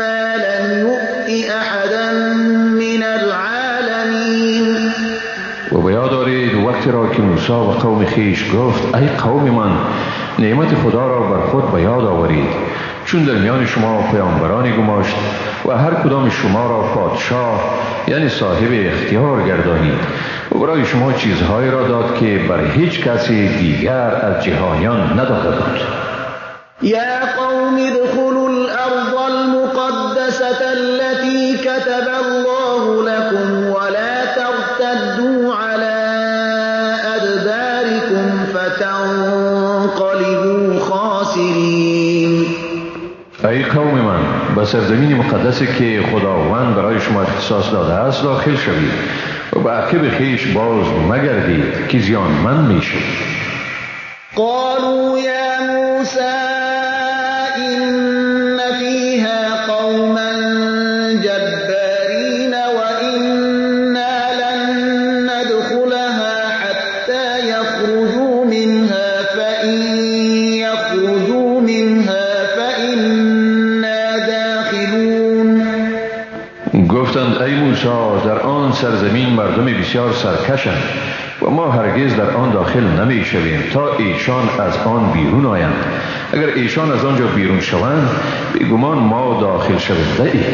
S2: مَا لَمْ يُؤْتِ أَحَدًا مِنَ الْعَالَمِينَ.
S3: و به یاد آرید وقتی را که موسی و قوم خیش گفت ای قوم من، نعمت خدا را بر خود به یاد آورید، چون در میان شما پیامبرانی گماشت و هر کدام شما را پادشاه یعنی صاحب اختیار گردانید و برای شما چیزهایی را داد که بر هیچ کسی دیگر از جهانیان نداده بود.
S2: يا قوم ادخلوا الأرض المقدسة التي كتب الله لكم ولا ترتدوا على أدباركم فتنقلبوا خاسرين.
S3: ای قوم من، به سرزمین مقدسی که خداوند برای شما اختصاص داده است داخل شوید و به عقب خویش باز مگردید که زیانمند میشید.
S2: قالوا يا موسى إن فيها قوما جبارين وإنا لن ندخلها حتى يخرجوا منها فإن يخرجوا منها فإنا داخلون.
S3: گفتند ای موسی، در آن سرزمین مردم بسیار سرکشند و ما هرگز در آن داخل نمی شویم تا ایشان از آن بیرون آیند. اگر ایشان از آنجا بیرون شوند بیگمان ما داخل شونده ایم.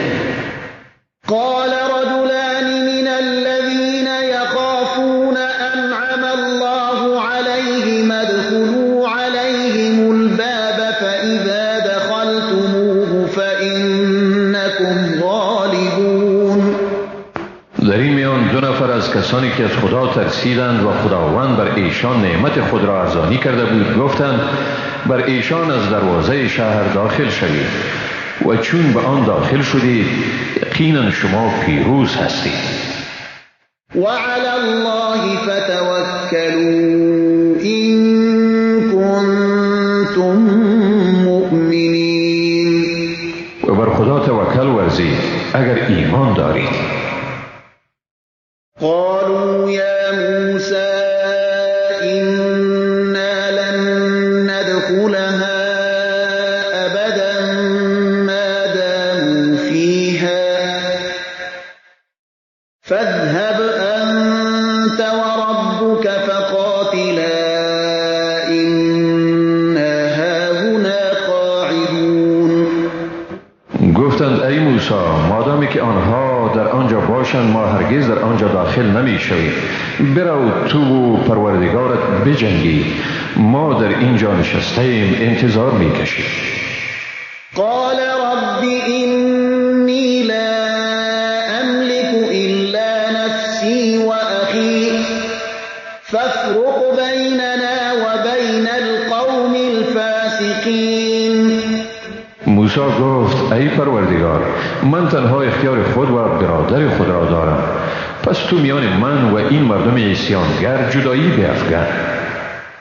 S2: قال رجلان من الذين يخافون أنعم الله عليهم ادخلوا عليهم الباب فإذا دخلتموه فإنكم غالبون.
S3: در این میان دو نفر از کسانی که از خدا ترسیدند و خداوند بر ایشان نعمت خود را ارزانی کرده بود گفتند بر ایشان از دروازه شهر داخل شوید و چون به آن داخل شدید یقینا شما پیروز هستید.
S2: وعلى الله فتوكلوا إن كنتم مؤمنين.
S3: و بر خدا توکل ورزید اگر ایمان دارید.
S2: قالوا يا موسى إنا لن ندخلها أبدا ما داموا فيها فاذهب أنت وربك فقاتلا إنا هاهنا قاعدون.
S3: گفتند ای موسی مادامی که آنها در آنجا باشند ما هرگز در آنجا داخل نمی شویم. برو تو و پروردگارت بجنگی، ما در اینجا نشسته ایم انتظار می کشیم.
S2: قال رب إني لا أملك إلا نفسي وأخي فافرق بيننا وبين القوم الفاسقين.
S3: موسی گفت ای پروردگار من تنها اختیار خود و برادر خود را دارم، پس تو میان من و این مردم عصیانگر جدایی بیفکن.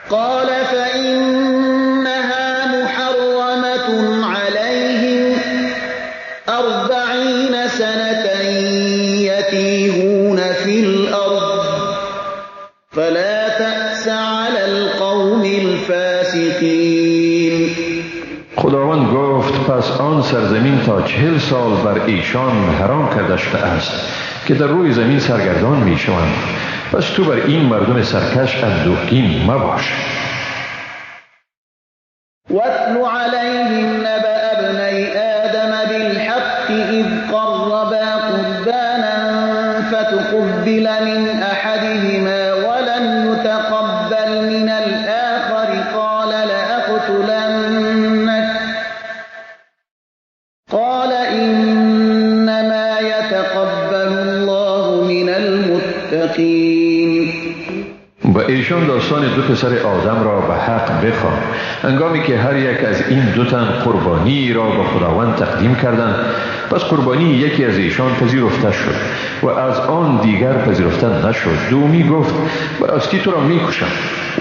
S2: قال فإنها محرمة عليهم 40 سنة يتيهون في الأرض فلا تأس على القوم الفاسقين.
S3: خداوند گفت پس آن سرزمین تا 40 سال بر ایشان حرام کرده شده است که در روی زمین سرگردان می شوند، پس تو بر این مردم سرکش اندوهگین مباش.
S2: واتل عليهم نبأ ابني آدم بالحق إذ قربا قربانا فتقبل من أحدهما ولم يتقبل من الآخر قال لأقتلنك قال إنما يتقبل الله من المتقين.
S3: و ایشان داستان دو پسر آدم را به حق بخوان. هنگامی که هر یک از این دو تن قربانی را به خداوند تقدیم کردند، پس قربانی یکی از ایشان پذیرفته شد و از آن دیگر پذیرفته نشد. دومی گفت براستی تو را میکشم.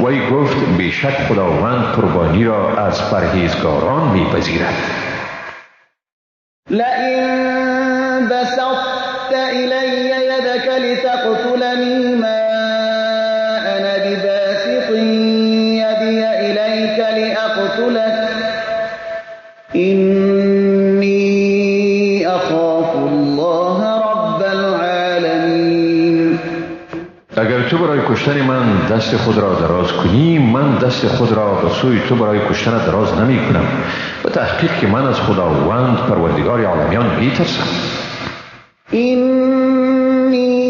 S3: وی گفت بیشک خداوند قربانی را از پرهیزگاران میپذیرد.
S2: لئن بسطت إلي يدك لتقتلني ما أنا بباسط يدي إليك لأقتلك إني أخاف الله رب العالمین.
S3: اگر تو برای کشتن من دست خود را دراز کنی، من دست خود را به سوی تو برای کشتن دراز نمی کنم. به تحقیق که من از خداوند پروردگار عالمیان می ترسم.
S2: إني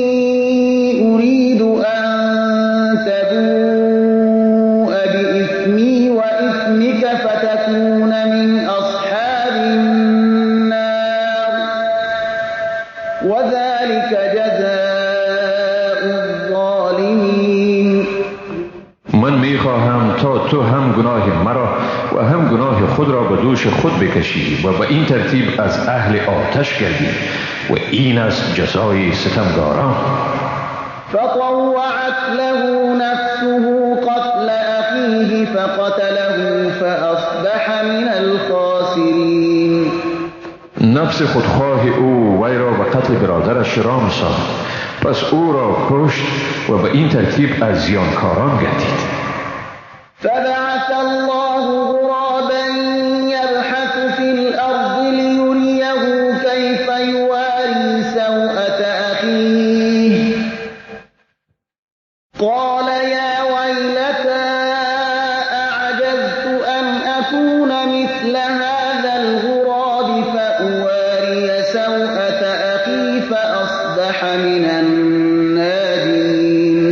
S2: أريد أن تبوء بإثمي وإثمك فتكون من أصحاب النار وذلك جزاء الظالمين.
S3: من می خواهم تا تو هم گناه مرا و هم گناه خود را به دوش خود بکشی و به این ترتیب از اهل آتش گردی و این از جزای ستمگاران.
S2: فطوعت له نفسه قتل أخيه فقتله فأصبح من الخاسرين.
S3: نفس خودخواه او وی را به قتل برادرش رام ساخت، پس او را کشت و به این ترتیب از زیانکاران گردید.
S2: فبعث الله غرابا يبحث في الأرض ليريه كيف يواري سوءة أخيه قال يا ويلتى أعجزت أن أكون مثل هذا الغراب فأواري سوءة أخي فأصبح من النادمين.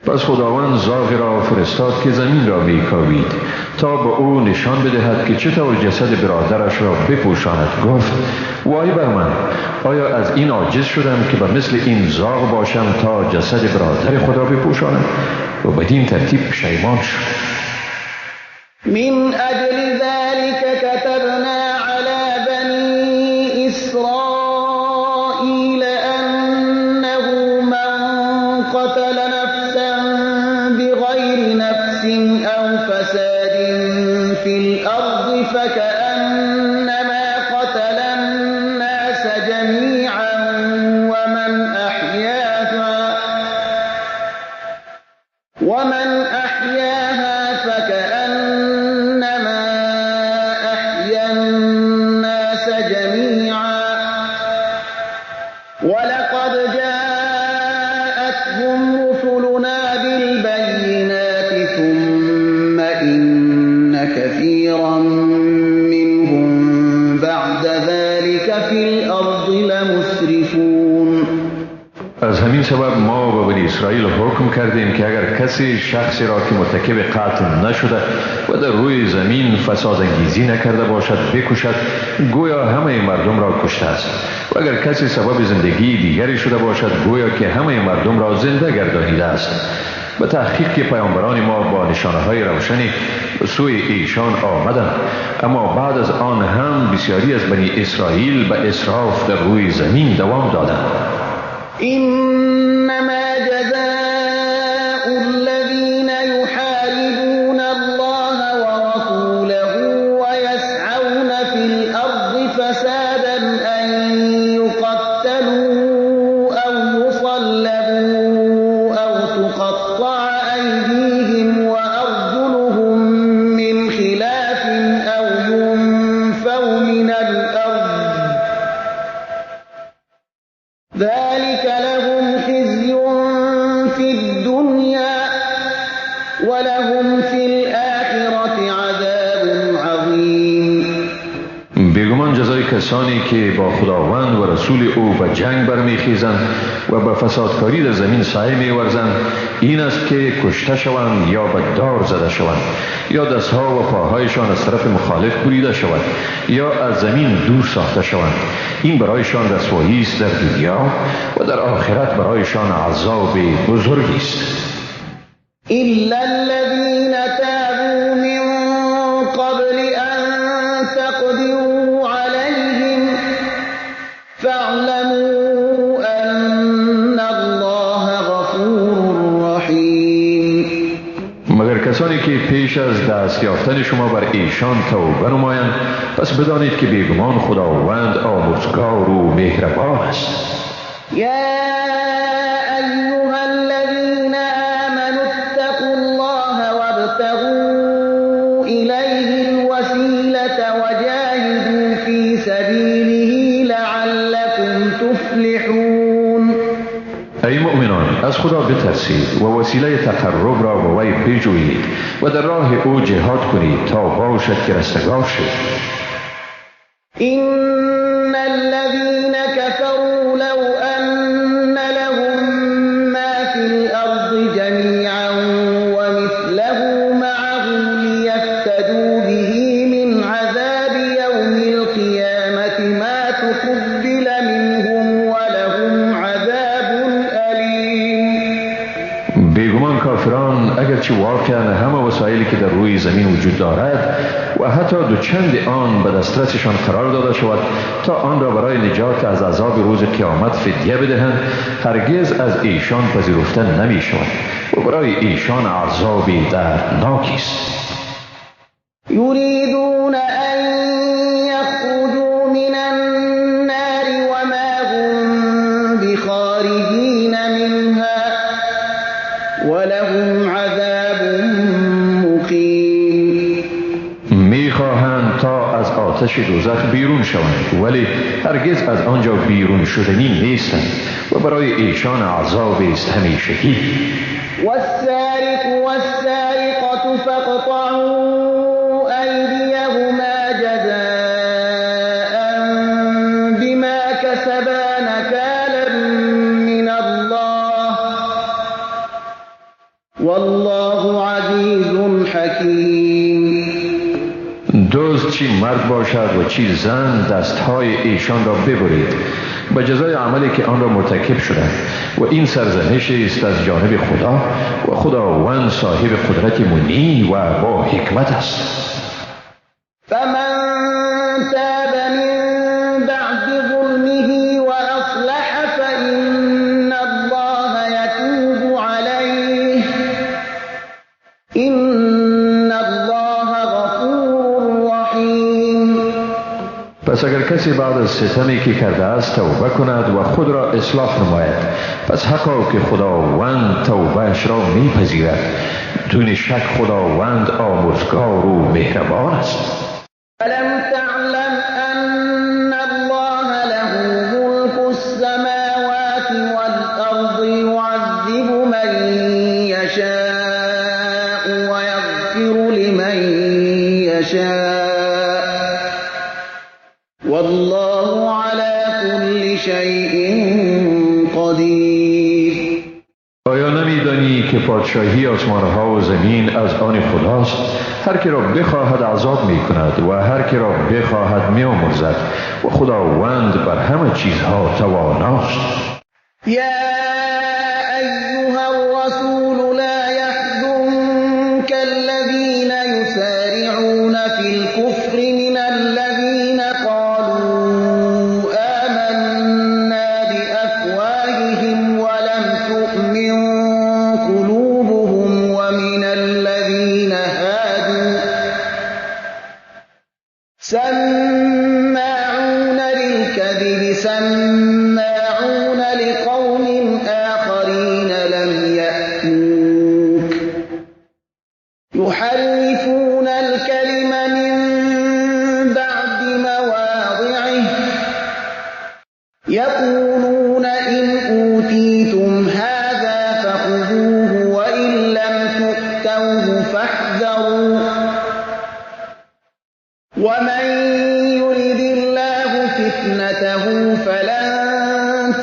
S3: پس خداوند زاغی را فرستاد که زمین را میکاوید تا به او نشان بدهد که چطور جسد برادرش را بپوشاند. گفت وای بر من، آیا از این عاجز شدم که به مثل این زاغ باشم تا جسد برادر خود را بپوشانم؟ و بدین ترتیب پشیمان شد.
S2: من أجل ذلك كتبنا على بني إسرائيل أنه من قتل نفسا بغير نفس أو فساد في الأرض فكأنما قتل الناس جميعا ومن أحياها فكأنما أحيا الناس جميعا ولقد جاءتهم رسلنا بالبينات ثم إن كثيرا منهم بعد ذلك في الأرض لمسرفون.
S3: از همین سبب ما به بنی اسرائیل حکم کردیم که اگر کسی شخصی را که مرتکب قتل نشده و در روی زمین فساد انگیزی نکرده باشد بکشد، گویا همه مردم را کشته است، و اگر کسی سبب زندگی دیگری شده باشد گویا که همه مردم را زنده گردانیده است. به تحقیق که پیامبران ما با نشانه‌های روشنی به سوی ایشان آمدند، اما بعد از آن هم بسیاری از بنی اسرائیل به اسراف در روی زمین دوام دادند.
S2: إنما جزاء الذين يحاربون الله ورسوله ويسعون في الأرض فسادا أن يقتلوا أو يصلبوا أو تقطع أيديهم وأرجلهم من خلاف أو ينفوا من الأرض ذلك لهم خزي في الدنيا ولهم في الآخرة عذاب عظيم.
S3: بیگمان جزای کسانی که با خداوند و رسول او به جنگ برمیخیزند و به فسادکاری در زمین سعی میورزند این است که کشته شوند یا به دار زده شوند یا دستها و پاهایشان از طرف مخالف بریده شود یا از زمین دور ساخته شوند. این برایشان رسوایی است در دنیا و در آخرت برایشان عذاب بزرگی است.
S2: إلا الذين تابوا من قبل أن تقدروا عليهم فاعلموا أن الله غفور رحيم.
S3: مگر کسانی که پیش از دست یافتن شما بر ایشان توبه نمایند، پس بدانید که بیگمان خداوند آمرزگار و مهربان است.
S2: يا أيها الذين آمنوا اتقوا الله وابتغوا إليه الوسيلة وجاهدوا في سبيله لعلكم تفلحون.
S3: ای مؤمنان، از خدا بترسید و وسیله تقرب را به وی بجویید و در راه او جهاد کنید تا باشد که رستگار شد.
S2: إن الذين كفروا لو أن لهم ما في الأرض جميعا ومثله معه ليفتدوا به من عذاب يوم القيامة ما تقبل منهم ولهم عذاب أليم.
S3: بیگمان کافران اگرچه واقعا همه وسایلی که در روی زمین وجود دارد و حتی دو چند آن به دسترسشان قرار داده شود تا آن را برای نجات از عذاب روز قیامت فدیه بدهند، هرگز از ایشان پذیرفته نمی شود و برای ایشان عذاب دردناکی است.
S2: يريدون أن يخرجوا من النار وما هم بخارجين منها ولهم عذاب مقيم.
S3: میخواهند تا از آتش دوزخ بیرون شوند ولی هرگز از آنجا بیرون شدنی نیستند و برای ایشان عذاب است همیشگی.
S2: والسارق والسارقة فاقطعوا أيديهما جزاء بما كسبا نكالا من الله والله عزيز حكيم.
S3: درست چی مرد باشد و چی زن دستهای ایشان را ببرید به جزای عملی که آن را مرتکب شدند و این سرزنش است از جانب خدا و خداوند صاحب قدرت منی و با حکمت است.
S2: فمن تاب من بعد ظلمه وأصلح فإن الله يتوب عليه إن الله غفور رحيم.
S3: پس اگر کسی بعد از ستمی که کرده است توبه کند و خود را اصلاح نماید، پس حقا که خداوند توبهش را میپذیرد. دون شک خداوند آمرزگار و مهربان است.
S2: ألم تعلم أن الله له ملك السماوات والأرض يعذب من يشاء ويغفر لمن يشاء والله على كل شيء قدير.
S3: آیا نمیدانی که پادشاهی آسمانها و زمین از آن خداست؟ هر که را بخواهد عذاب می کند و هر که را بخواهد می آمرزد و خداوند بر همه چیزها تواناست.
S2: يا أيها الرسول لا يحزنك الذين يسارعون في الكفر من الذين قالوا آمنا بأفواههم ولم تؤمن قلوبهم ومن الذين هادوا سماعون للكذب سماعون لقوم آخرين لم يأتوك يحرفون الكلم من بعد مواضعه يقولون إن أوتيتم هذا فخذوه وإن لم تؤتوه فاحذروا ومن يرد الله فتنته فلن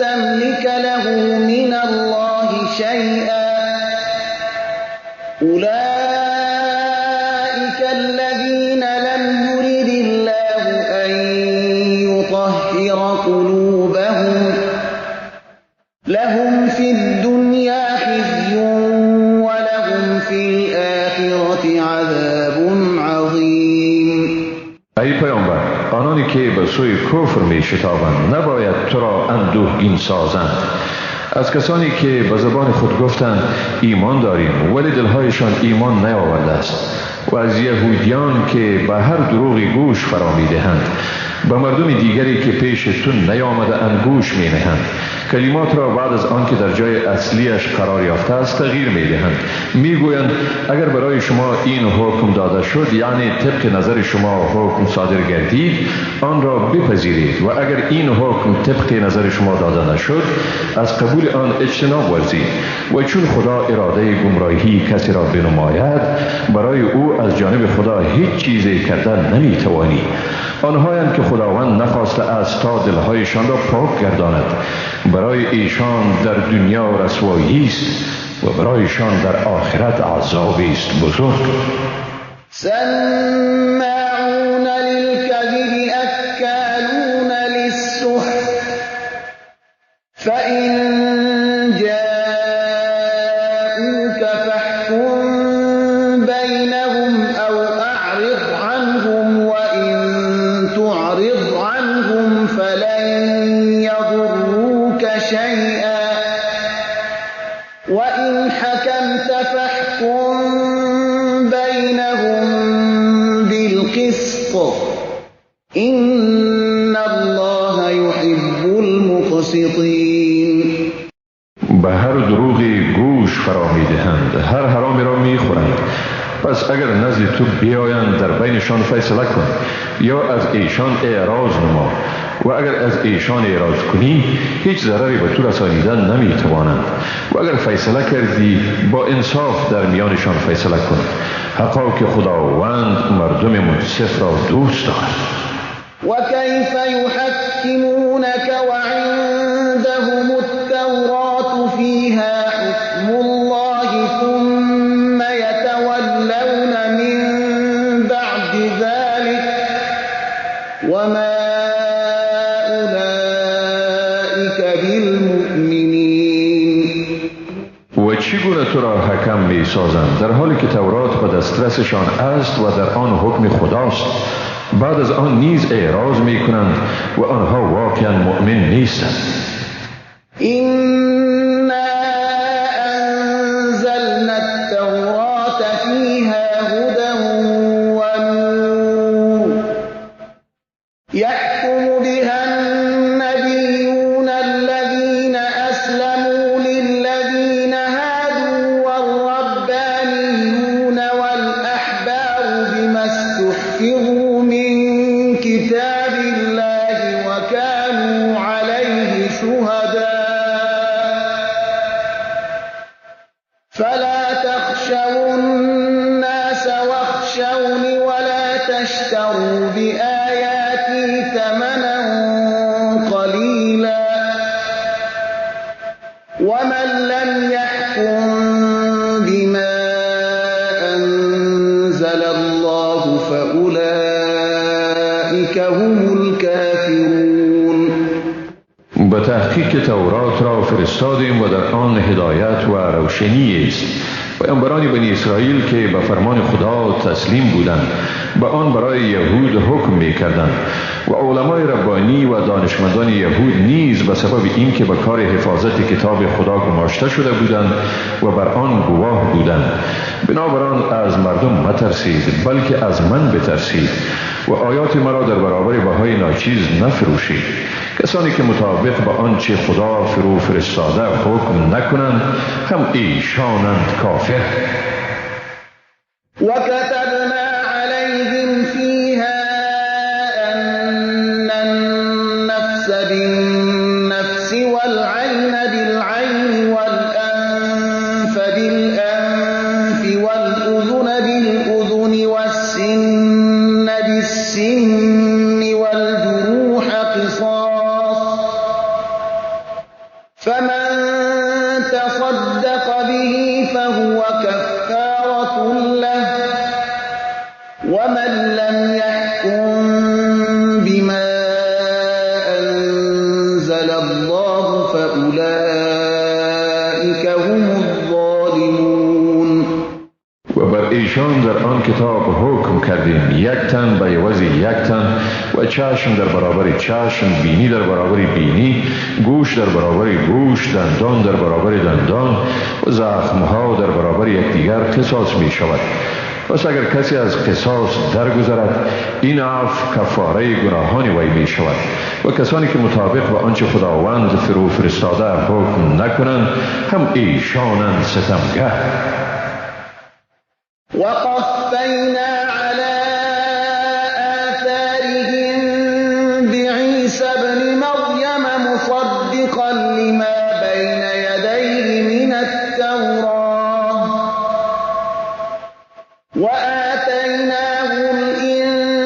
S2: تملك له من الله شيئا أولئك الذين لم يرد الله أن يطهر قلوبهم لهم في الدنيا خزي ولهم في الآخرة عذاب عظيم.
S3: ای پیامبر، آنانی که به سوی کفر می شتابند نباید تو را اندوهگین سازند. از کسانی که به زبان خود گفتند ایمان داریم ولی دلهایشان ایمان نیاورده است، و از یهودیان که به هر دروغی گوش فرا می دهند، به مردم دیگری که پیش تو نیامده اند گوش می نهند، کلمات را بعد از آن که در جای اصلیش قرار یافته است تغییر می دهند. می گویند اگر برای شما این حکم داده شد، یعنی طبق نظر شما حکم صادر گردید، آن را بپذیرید، و اگر این حکم طبق نظر شما داده نشد از قبول آن اجتناب ورزید. و چون خدا اراده گمراهی کسی را بنماید، برای او از جانب خدا هیچ چیزی کردن نمی توانی. آنهایند که خداوند نخواسته است تا دلهایشان را پاک گرداند، برای ایشان در دنیا رسوایی است و برایشان در آخرت عذابی است بزرگ.
S2: سماعون للكذب أكالون للسحت فإن جاءوك فاحكم بينهم أو أعرض عنهم وإن تعرض عنهم فلن يضروك شيئا وإن حكمت فاحكم بينهم بالقسط إن الله يحب المقسطين.
S3: به هر دروغی گوش فرا می دهند، هر حرامی را می خورند. پس اگر نزد تو بیایند در بینشان فیصله کن، یا از ایشان اعراض نما، و اگر از ایشان اعراض کنی هیچ ضرری به تو رسانیدن نمی توانند. و اگر فیصله کردی با انصاف در میانشان فیصله کن، حقا که خداوند مردم منصف را دوست دارد.
S2: وكيف يحكمونك وعندهم التوراة فيها حكم الله ثم يتولون من بعد ذلك وما أولئك بالمؤمنين.
S3: و چگونه تو را حکم می سازند در حالی که تورات به دسترسشان است و در آن حکم خداست؟ بعد از آن نیز اعراض می کنند و آنها واقعا مؤمن نیستند.
S2: إنا أنزلنا التوراة فيها هدى ونور يحكم بها النبيون الذين أسلموا للذين هادوا والربانيون والأحبار بما استحفظوا من كتاب الله وكانوا عليه شهداء فلا تخشوا الناس واخشوني ولا تشتروا بآياتي ثمنا قليلا ومن لم يحكم بما أنزل الله فأولئك هم الكافرون.
S3: به تحقیق تورات را فرستادیم و در آن هدایت و روشنی است. پیامبران بنی اسرائیل که به فرمان خدا تسلیم بودند به آن برای یهود حکم می کردند و علمای ربانی و دانشمندان یهود نیز به سبب اینکه به کار حفاظت کتاب خدا گماشته شده بودند و بر آن گواه بودند، بنابراین از مردم مترسید بلکه از من بترسید و آیات مرا در برابر بهای ناچیز نفروشید. کسانی که مطابق به آنچه خدا فرو فرستاده حکم نکنند هم ایشانند کافر.
S2: وكتبنا عليهم فيها أن النفس بالنفس والعين بالعين والأنف بالأنف والأذن بالأذن والسن بالسن والجروح قصاص فمن تصدق به فهو كفارة له ومن لم يحكم بما أنزل الله فأولئك هم الظالمون.
S3: و بر ایشان در آن کتاب حکم کردیم یک تن به عوض یک تن و چشم در برابر چشم، بینی در برابر بینی، گوش در برابر گوش، دندان در برابر دندان و زخمها در برابر یکدیگر قصاص می شود. پس اگر کسی از قصاص درگذرد این عفو کفاره گناهان وی می شود و کسانی که مطابق به آنچه خداوند فرو فرستاده حکم نکنند هم ایشانند ستمگر.
S2: وقفينا على آثارهم بعيسى ابن مريم مصدقا لما بين يديه من التوراة وآتيناه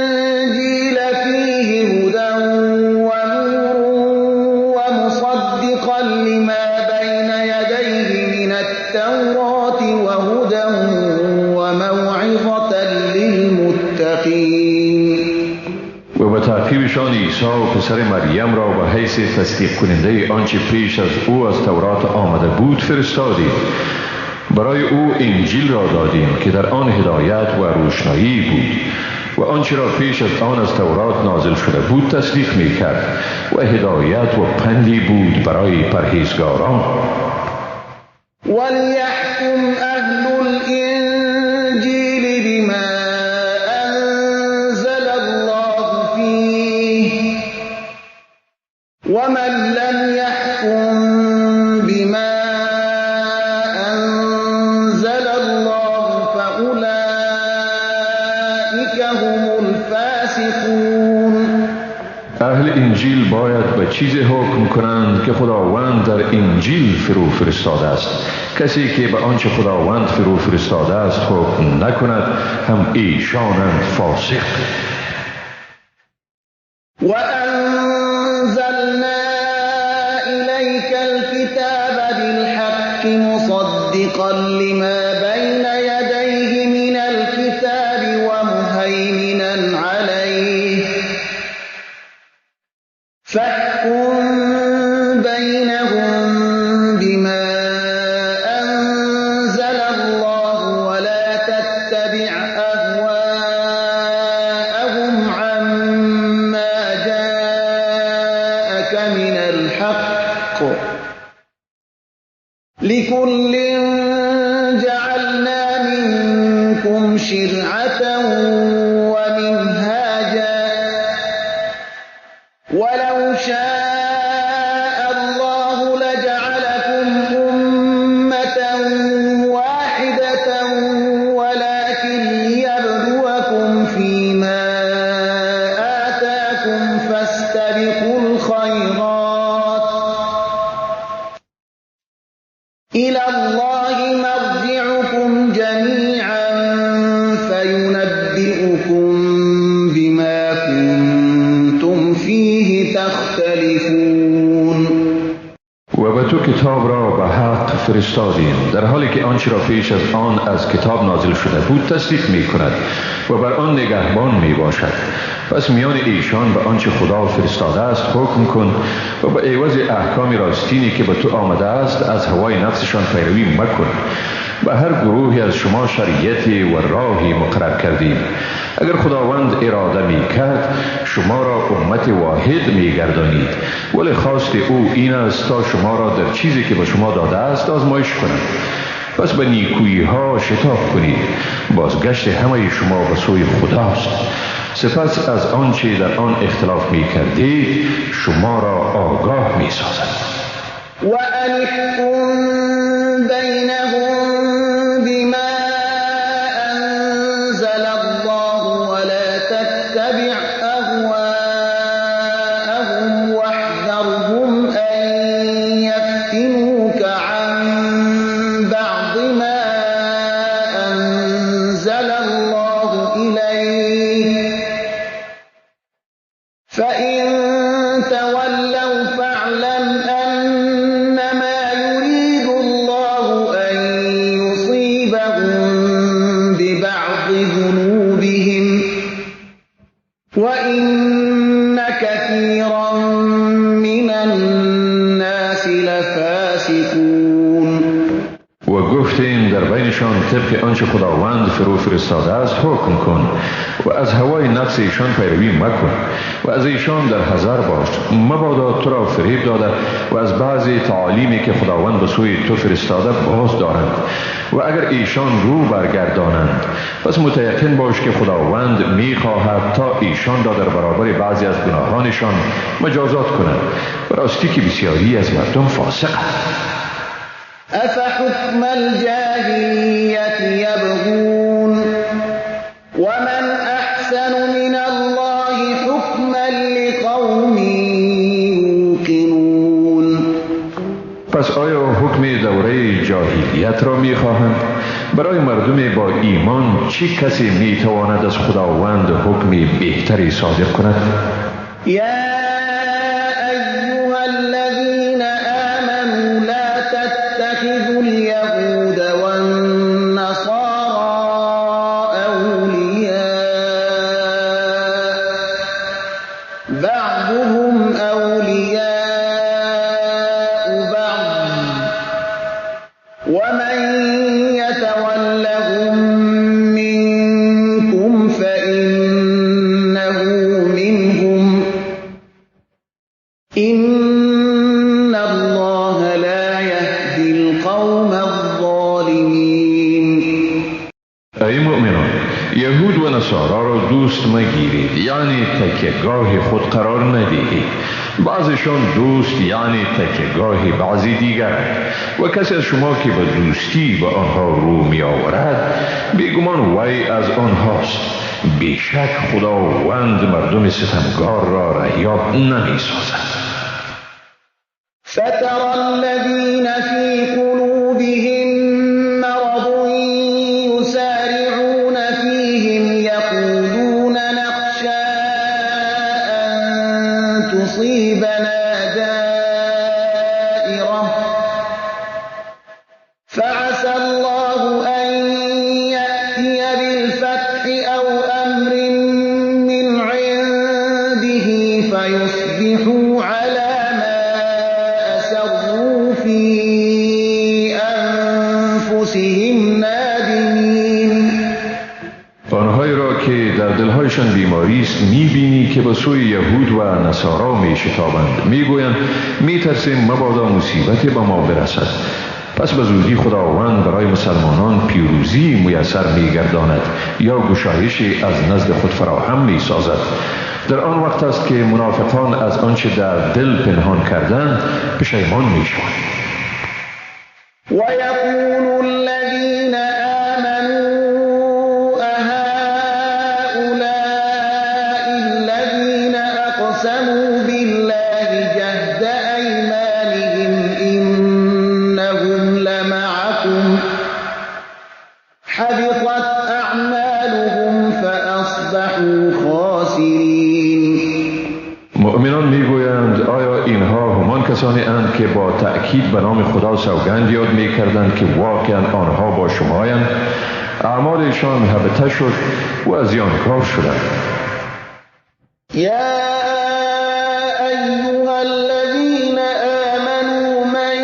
S2: الإنجيل فيه هدى ونور ومصدقا لما بين يديه من التوراة وهدى وموعظة للمتقين.
S3: و به تعقیبشان عیسی پسر مریم را به حیث تصدیق کننده آنچه پیش از او از تورات آمده بود فرستادیم. برای او انجیل را دادیم که در آن هدایت و روشنایی بود و آنچه را پیش از آن از تورات نازل شده بود تصدیق می کرد و هدایت و پندی بود برای پرهیزگاران.
S2: وليحكم أهل الإنجيل بما أنزل الله فيه ومن لم يحكم بما أنزل الله فأولئك هم الفاسقون.
S3: اهل انجیل باید به چیزی حکم کنند که خداوند در انجیل فرو فرستاده است. کسی که به آنچه خداوند فرو فرستاده است حکم نکند هم ایشانند فاسق.
S2: وأنزلنا إليك الكتاب بالحق مصدقا لما بين يديه من الكتاب ومهيمنا عليه فاحكم بينهم بما أنزل الله ولا تتبع أهواءهم عما جاءك من الحق لكل جعلنا منكم شرعة ومنهاجا ولو شاء الله لجعلكم أمة واحدة ولكن ليبلوكم فيما آتاكم فاستبقوا الخيرات إلى الله مرجعكم جميعا فينبئكم بما كنتم فيه تختلفون.
S3: و به تو کتاب را به حق فرستادیم در حالی که آنچه را پیش از آن از کتاب نازل شده بود تصدیق می کند و بر آن نگهبان می باشد. پس میان ایشان به آنچه خدا فرستاده است حکم کن و به عوض احکام راستینی که به تو آمده است از هوای نفسشان پیروی مکن. به هر گروهی از شما شریعتی و راهی مقرر کردیم. اگر خداوند اراده می کرد شما را امت واحد می گردانید، ولی خواست او این است تا شما را در چیزی که به شما داده است آزمایش کند. پس به نیکویی ها شتاب کنید. بازگشت همه شما به سوی خداست. سپس از آنچه در آن اختلاف می کردید شما را آگاه می سازد.
S2: و انحکم بینهم بما انزل الله ولا تتبع اهواءهم واحذرهم ان يفتنوك عن بعض ما انزل الله اليك فإن تولوا فاعلم أنما يريد الله أن يصيبهم ببعض ذنوبهم وإن كثيرا من الناس لفاسقون.
S3: و گفتیم در بینشان طبق آنچه خداوند فرو فرستاده است حکم کن و از هوای نفس ایشان پیروی مکن و از ایشان در حذر باش، مبادا تو را فریب داده و از بعضی تعالیمی که خداوند به سوی تو فرستاده باز دارند. و اگر ایشان رو برگردانند پس متیقن باش که خداوند میخواهد تا ایشان را در برابر بعضی از گناهانشان مجازات کند. راستی که بسیاری از مردم فاسق است.
S2: أفحكم الجاهلية يبغون ومن أحسن من الله حكما لقوم يوقنون.
S3: پس آیا حکم دوره جاهلیت را می‌خواهند؟ برای مردم با ایمان چه کسی می‌تواند از خداوند حکم بهتری صادر کند؟
S2: اتخذوا اليهود والنصارى أولياء بعضهم أولياء بعض ومن يتولهم منكم فإنه منهم إن الله لا يهدي القوم الظالمين.
S3: ای مؤمنان، یهود و نصارا را دوست مگیرید، یعنی تکیهگاه خود قرار ندهید. بعضشان دوست یعنی تکیهگاه بعضی دیگر و کسی از شما که به دوستی به آنها رو می آورد بیگمان وی از آنهاست. بیشک خداوند مردم ستمگار را رهیاب نمی سازد.
S2: فترى الذين في قلوبهم مرض يسارعون فيهم يقولون نخشى أن تصيبنا دائرة فعسى الله أن يأتي بالفتح أو أمر من عنده فيصبحوا
S3: روزگاری است میبینی که به سوی یهود و نصارا میشتابند، میگویند میترسیم مبادا مصیبتی به ما برسد. پس به زودی خداوند برای مسلمانان پیروزی میسر میگرداند یا گشایشی از نزد خود فراهم میسازد. در آن وقت است که منافقان از آنچه در دل پنهان کردند پشیمان میشوند.
S2: ويقول الذين آمنوا أهؤلاء الذين أقسموا بالله جهد أيمانهم إنهم لمعكم حبطت أعمالهم فأصبحوا خاسرين.
S3: مؤمنان میگویند آیا اینها همان کسانی اند که با تأکید به نام خدا سوگند یاد میکردند که واقعا آنها با شمایند؟ اعمالشان هبطه شد و زیانکار شدند.
S2: يا أيها الذين آمنوا من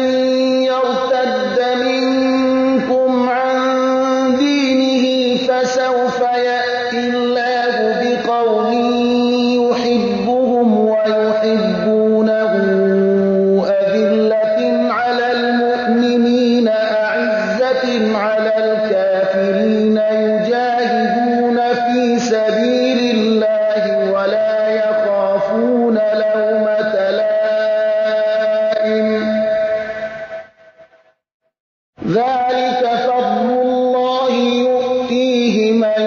S2: يرتد منكم عن دينه فسوف يأتي الله بقوم يحبهم ويحبونه أذلة على المؤمنين أعزة على الكافرين يجاهدون في سبيل الله ولا يخافون لومة لائم ذلك فضل الله يؤتيه من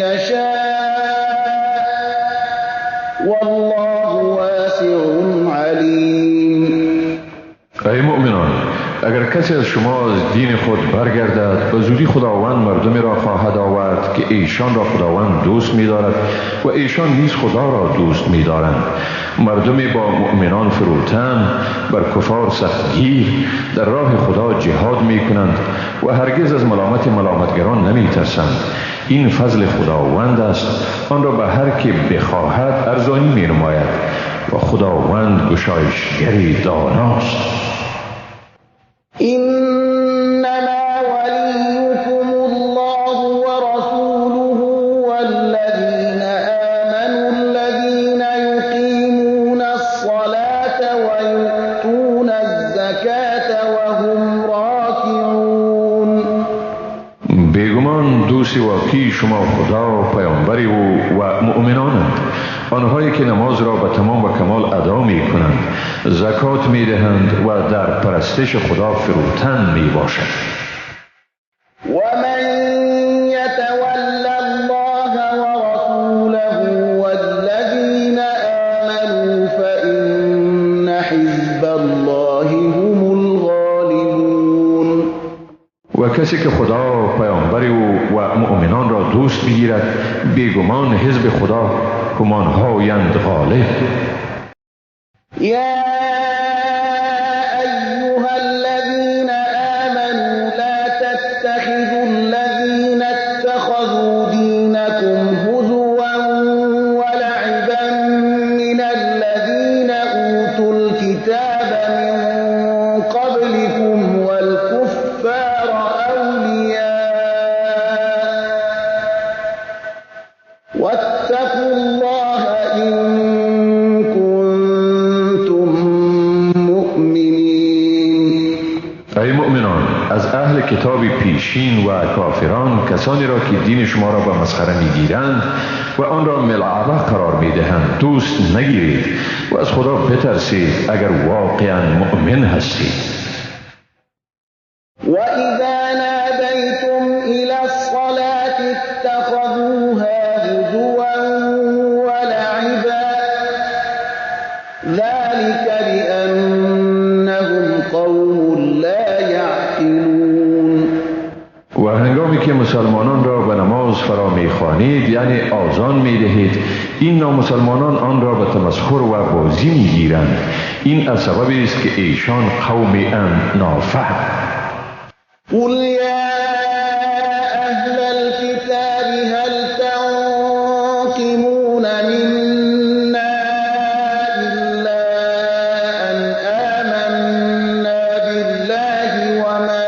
S2: يشاء والله واسع عليم.
S3: ای مؤمنان، اگر کسی از شما از دین خود برگردد به زودی خداوند مردمی را خواهد آورد که ایشان را خداوند دوست می‌دارد و ایشان نیز خدا را دوست می‌دارند. مردمی با مؤمنان فروتن بر کفار سختگیر در راه خدا جهاد می‌کنند و هرگز از ملامتگران نمی‌ترسند. این فضل خداوند است، آن را به هر که بخواهد ارزانی می‌نماید و خداوند گشایشگری داناست.
S2: إنما وليكم الله ورسوله والذين آمنوا الذين يقيمون الصلاة ويؤتون الزكاة وهم راكعون.
S3: بیگمان دوست واقعی شما خدا، پیامبری و مؤمنانند، آنهایی که نماز را به تمام و کمال ادا می کنند، زکات می دهند و در پرستش خدا فروتن می باشند.
S2: ومن يتول الله ورسوله والذين آمنوا فإن حزب الله هم الغالبون.
S3: و کسی که خدا، پیامبری و مؤمنان را دوست بگیرد، بیگمان حزب خدا همانهایند غالب.
S2: يا أيها الذين آمنوا لا تتخذوا الذين اتخذوا دينكم هزوا ولعبا من الذين أوتوا الكتاب من قبلكم والكفار أولياء واتقوا الله إن كنتم مؤمنين.
S3: ای مؤمنان، از اهل کتاب پیشین و کافران کسانی را که دین شما را به مسخره میگیرند و آن را ملعبه قرار میدهند دوست نگیرید و از خدا بترسید اگر واقعا مؤمن هستید.
S2: وإذا ناديتم إلى الصلاة اتخذوها هزوا ولعبا ذلك بأنهم قوم لا يعقلون.
S3: و هنگامی که مسلمانان را به نماز فرا میخوانید یعنی آذان میدهید، این نامسلمانان آن را به تمسخر و بازی میگیرند. این از سببی است که ایشان قومی نافهم.
S2: قل يا أهل الكتاب هل تنقمون منا إلا أن آمنا بالله وما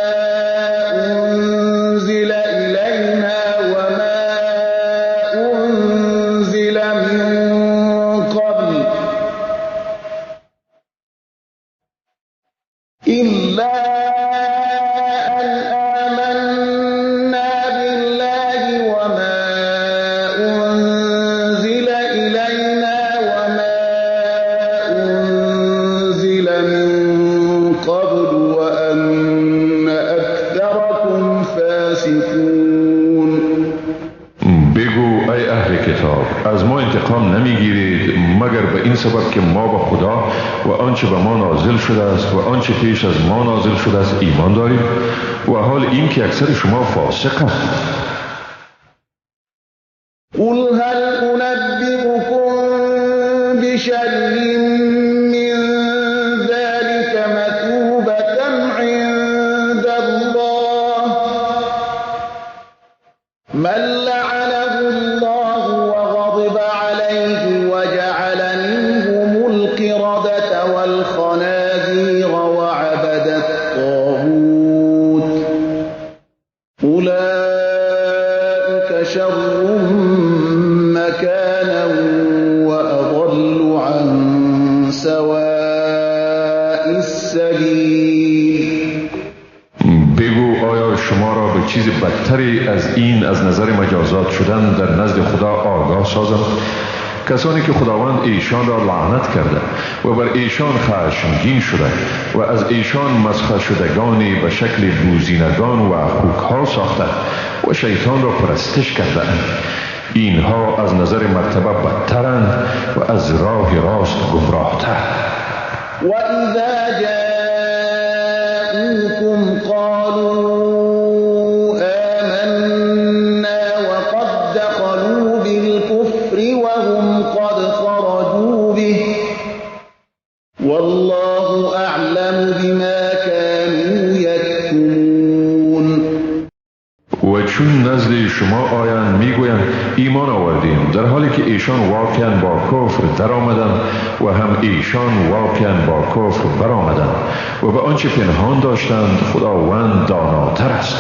S2: أنزل إلينا وما أنزل
S3: نمیگیرید مگر به این سبب که ما به خدا و آنچه به ما نازل شده است و آنچه پیش از ما نازل شده است ایمان دارید و حال این که اکثر شما فاسق است.
S2: قل هل أنبئكم بشر من ذلك مثوبة عند الله من لعنه الله وغضب عليه وجعل منهم القردة والخنازير وعبد الطاغوت أولئك شر مكانا وأضل عن سواء السبيل.
S3: بگو آیا شما را به چیز بدتری از این از نظر مجازات شدن در نزد خدا آگاه سازم؟ کسانی که خداوند ایشان را لعنت کرده و بر ایشان خشمگین شده و از ایشان مسخر شدگانی به شکل بوزینگان و خوکها ساخته و شیطان را پرستش کرده اند، اینها از نظر مرتبه بدترند و از راه راست گمراهتر.
S2: و اذا جاءوكم قالوا آمنا وقد دخلوا بالكفر وهم قد خرجوا به والله أعلم بما كانوا يكتمون.
S3: و چون نزد شما آیند میگویند ایمان آوردیم، در حالی که ایشان واقعا با کفر در آمدند و هم ایشان واقعا با کفر برآمدند و به آنچه پنهان داشتند خداوند داناتر است.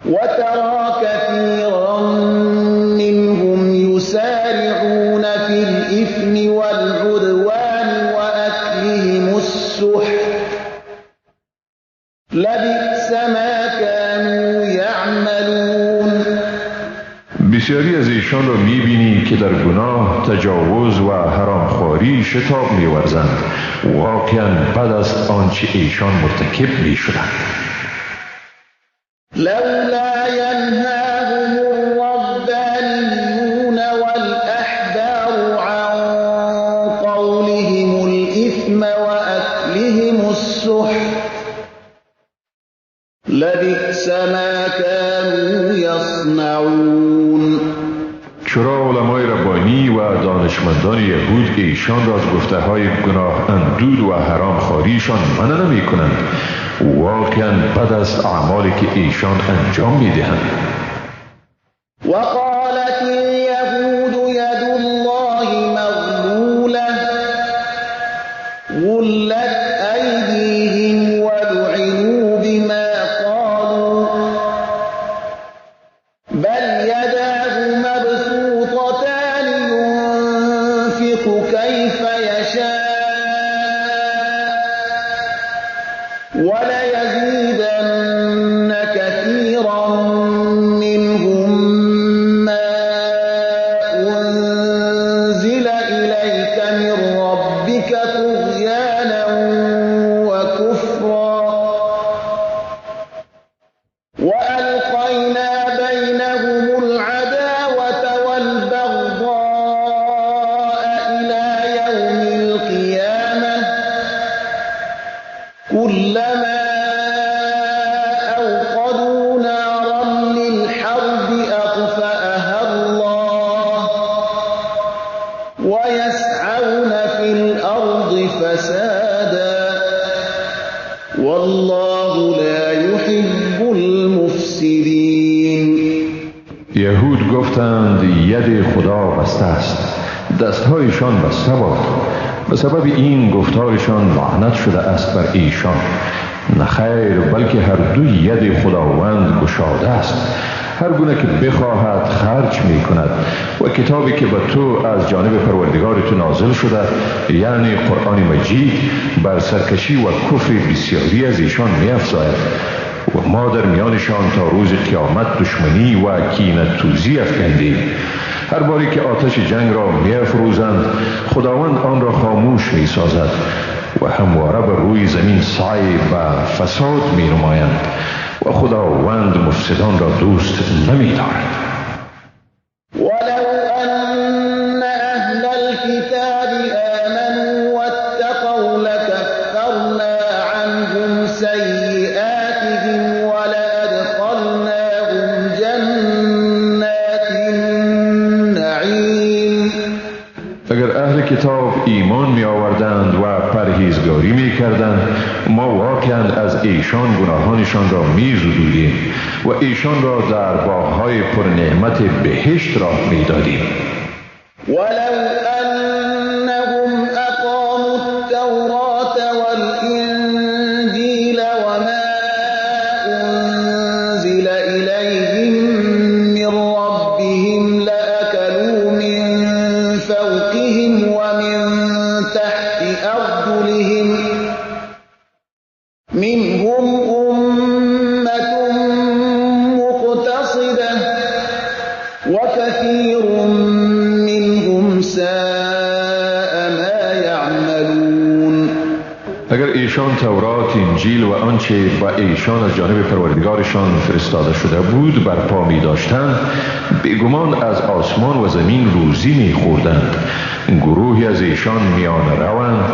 S2: وترى كثيرا منهم يسارعون في الإثم والعدوان وأكلهم السحت لبئس ما كانوا يعملون.
S3: بسیاری از ایشان را میبینی که در گناه، تجاوز و حرامخواری شتاب میورزند. واقعا بد است آنچه ایشان مرتکب میشدند.
S2: لولا ينهاهم الربانيون والأحبار عن قولهم الإثم وأكلهم السحت لبئس ما كانوا يصنعون.
S3: چرا علمای ربانی و دانشمندان یهود ایشان را از گفته های گناه اندود و حرام خواریشان منع نمی کنند؟ واقعا بد است اعمالی که ایشان انجام می دهند.
S2: وقالت اليهود يد الله مغلولة غلت أيديهم ولعنوا بما قالوا بل يداه مبسوطتان ينفق كيف يشاء وليزيدن كثيرا منهم ما أنزل إليك من ربك طغيانا وكفرا وألقينا بينهم العداوة والبغضاء إلى يوم القيامة كلما أوقدوا نارا للحرب أطفأها الله ويسعون في الأرض فسادا والله لا يحب المفسدين.
S3: یهود گفتند ید خدا بسته است، دستهایشان بسته باد. به سبب این گفتارشان لعنت شده است بر ایشان. نخیر، بلکه هر دو ید خداوند گشاده است، هر گونه که بخواهد خرج می کند و کتابی که به تو از جانب پروردگار تو نازل شده یعنی قرآن مجید بر سرکشی و کفر بسیاری از ایشان می افزاید و ما در میانشان تا روز قیامت دشمنی و کینه توزی افکندیم. هر باری که آتش جنگ را می افروزند خداوند آن را خاموش می سازد و همواره بر روی زمین سعی و فساد می نمایند و خداوند مفسدان را دوست نمی دارد.
S2: ولو أن
S3: اگر اهل کتاب ایمان می آوردند و پرهیزگاری می کردند، ما واقعا از ایشان گناهانشان را می زدودیم و ایشان را در باغ‌های پر نعمت بهشت راه می دادیم.
S2: ولو أنهم أقاموا التوراة والإنجيل وما أنزل إليهم من ربهم لأكلوا من فوقهم ومن تحت أرجلهم منهم أمة مقتصدة وكثير منهم ساء ما يعملون.
S3: اگر ایشان تورات، انجیل و آنچه با ایشان از جانب پروردگارشان فرستاده شده بود برپا می داشتند، بیگمان از آسمان و زمین روزی می خوردند. گروهی از ایشان میان روند،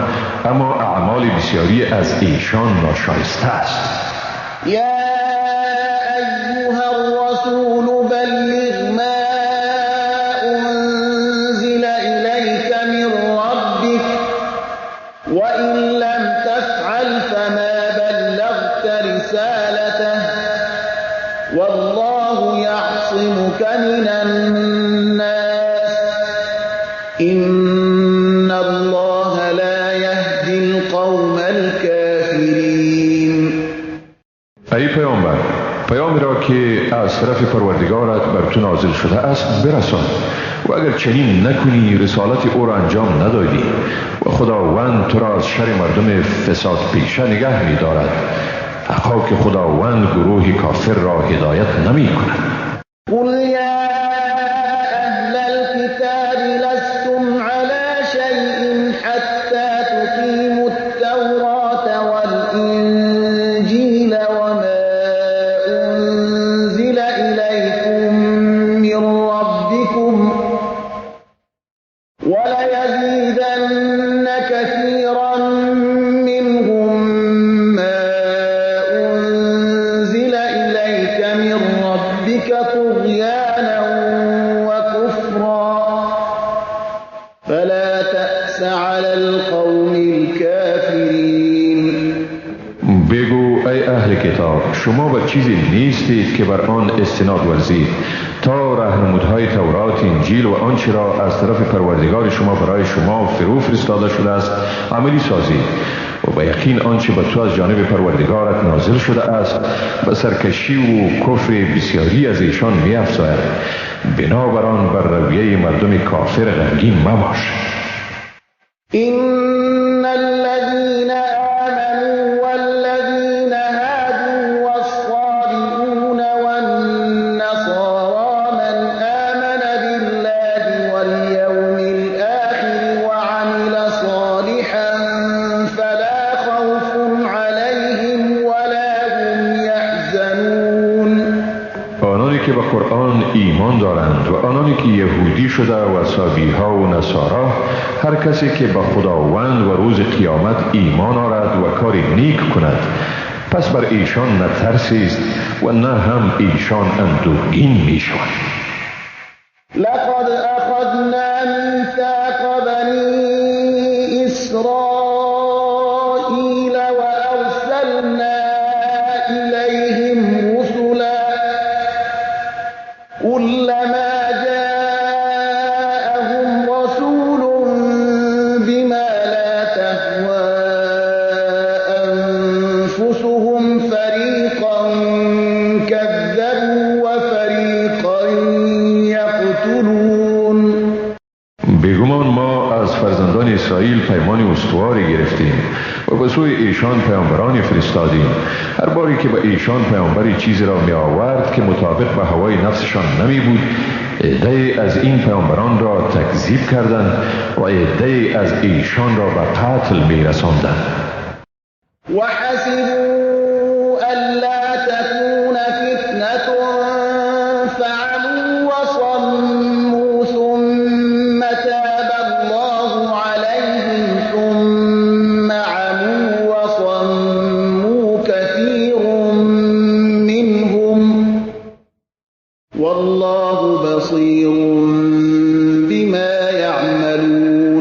S3: اما اعمال بسیاری از ایشان ناشایسته است.
S2: يا أيها الرسول بلغ ما أنزل إليك من ربك وإن لم تفعل فما بلغت رسالته والله يعصمك من الناس إن الله لا يهدي القوم الكافرين.
S3: ای پیامبر، پیامی را که از طرف پروردگارت بر تو نازل شده است برسان و اگر چنین نکنی رسالت او را انجام ندادی و خداوند تو را از شر مردم فساد پیشه نگه می دارد. حقا که خداوند گروه کافر را هدایت نمی کند.
S2: قل يا أهل الكتاب لستم على شيء حتى تقيموا التوراة والإنجيل وما أنزل إليكم من ربكم وليزيدن كثيرا منهم ما أنزل إليك من ربك طغيانا وكفرا فلا تأس على القوم الكافرين.
S3: بگو ای اهل کتاب، شما به چیزی نیستید که بر آن استناد ورزید تا راهنمودهای تورات، انجیل و آنچه را از طرف پروردگار شما برای شما فرو فرستاده شده است عملی سازید و به یقین آنچه به تو از جانب پروردگارت نازل شده است به سرکشی و کفر بسیاری از ایشان می افزاید. بنابراین بر رویه مردم کافر غمگین مباش.
S2: إن الذين آمنوا والذين هادوا والصابئون والنصارى من آمن بالله واليوم الآخر وعمل صالحا فلا خوف عليهم ولا هم يحزنون.
S3: آنانی که به قرآن ایمان دارند و آنانی که یهودی شده و سابیها و نصارا، هر کسی که به خداوند و روز قیامت ایمان آرد و کار نیک کند، پس بر ایشان نه ترسی است و نه هم ایشان اندوهگین می شوند.
S2: لقد أخذنا ميثاق بني إسرائيل وأرسلنا إليهم رسلا كلما جاءهم رسول بما لا تهوى أنفسهم فريقا كذبوا وفريقا يقتلون.
S3: بیگمان ما از فرزندان اسرائیل پیمان استواری گرفتیم و به سوی ایشان پیامبرانی فرستادیم. هر باری که به ایشان پیامبری چیزی را می آورد که مطابق به هوای نفسشان نمی بود، عده‌ای از این پیامبران را تکذیب کردند و عده‌ای از ایشان را به قتل می رساندند.
S2: وحسبوا ألا تكون فتنة فعموا وصموا ثم تاب الله عليهم ثم عموا وصموا كثير منهم والله بصير بما يعملون.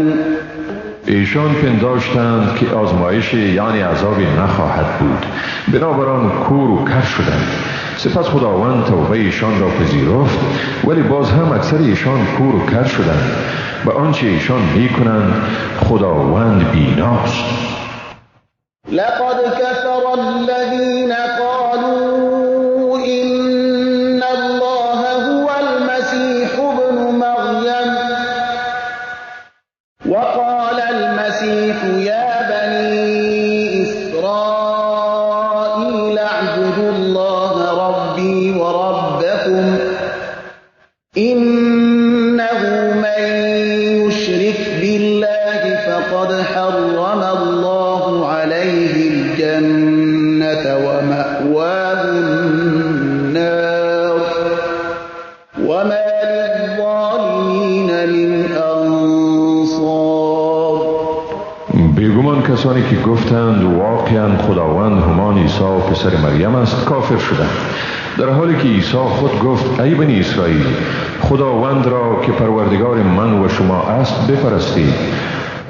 S3: ایشان پنداشتند که آزمایش یعنی عذابی نخواهد بود، بنابراین کور و کر شدند. سپس خداوند توبه ایشان را پذیرفت، ولی باز هم اکثر ایشان کور و کر شدند. به آنچه ایشان می کنند خداوند بیناست.
S2: لقد كفر الذين قالوا إن الله هو المسيح ابن مريم وقال المسيح يا بني إسرائيل اعبدوا الله ربي وربكم إنه من يشرك بالله فقد حرم الله عليه الجنة ومأواه النار وما للظالمين من أنصار.
S3: بیگمان کسانی که گفتند واقعا خداوند همان عیسی پسر مریم است کافر شدند، در حالی که عیسی خود گفت ای بنی اسرائیل خداوند را که پروردگار من و شما است بپرستید.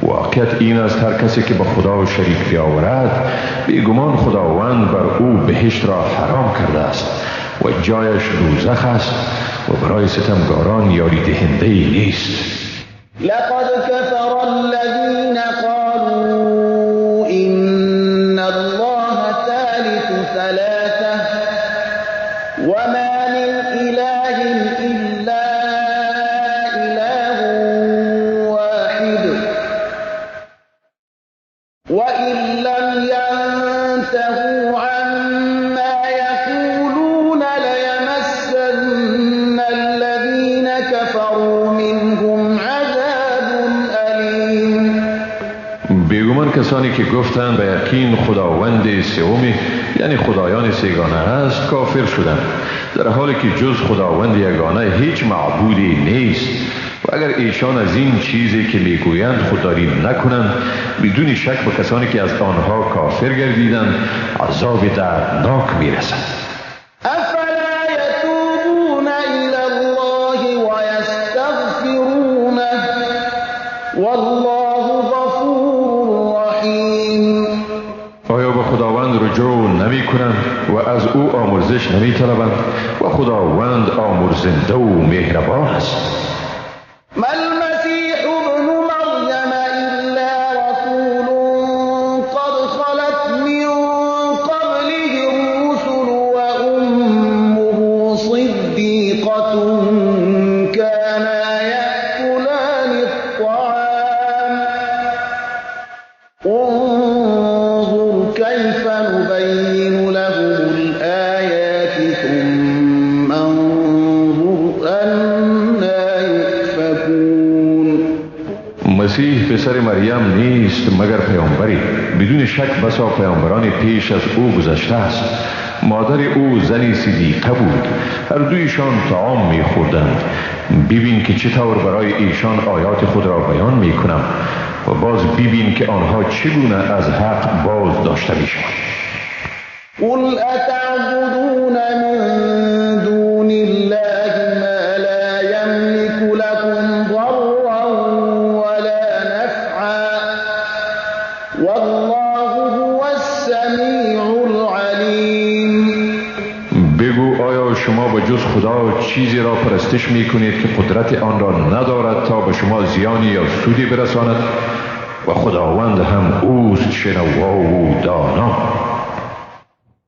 S3: واقعیت این است هر کسی که به خدا شریک بیاورد بیگمان خداوند بر او بهشت را حرام کرده است و جایش دوزخ است و برای ستمگاران یاری دهنده ای نیست.
S2: لقد كفر الذين قالوا إن الله ثالث ثلاثة وما من إله إلا إله واحد وإن لم ينتهوا عما يقولون ليمسن الذين كفروا منهم عذاب أليم.
S3: بیگمان کسانی که گفتند به یقین خداوند سومی یعنی خدایان سگانه است کافر شدند، در حالی که جز خداوند یگانه هیچ معبودی نیست. و اگر ایشان از این چیزی که میگویند خودداری نکنند بدون شک به کسانی که از آنها کافر گردیدند عذاب دردناک میرسد.
S2: أفلا يتوبون إلى الله ويستغفرونه والله غفور رحيم.
S3: آیا به خداوند رجوع نمی کنند و از او آمرزش نمی طلبند و خداوند آمرزنده و مهربان است.
S2: ما المسيح ابن مريم إلا رسول قد خلت من قبله الرسل وأمه صديقة كانا يأكلان الطعام انظر كيف نبين لهم الآيات ثم انظر أنا يؤفكون.
S3: مسیح پسر مریم نیست مگر پیامبری، بدون شک بسا پیامبران پیش از او گذشته است. مادر او زنی صدیقه بود، هر دویشان طعام می‌خوردند. ببین که چطور برای ایشان آیات خود را بیان می‌کنم و باز ببین که آنها چگونه از حق باز داشته می‌شوند.
S2: قل أتعبدون من دون الله ما لا يملك لكم ضرا ولا نفعا والله هو السميع العليم.
S3: بگو آیا شما به جز خدا چیزی را پرستش می کنید که قدرت آن را ندارد تا به شما زیانی یا سودی برساند و خداوند هم اوست شنوا و دانا.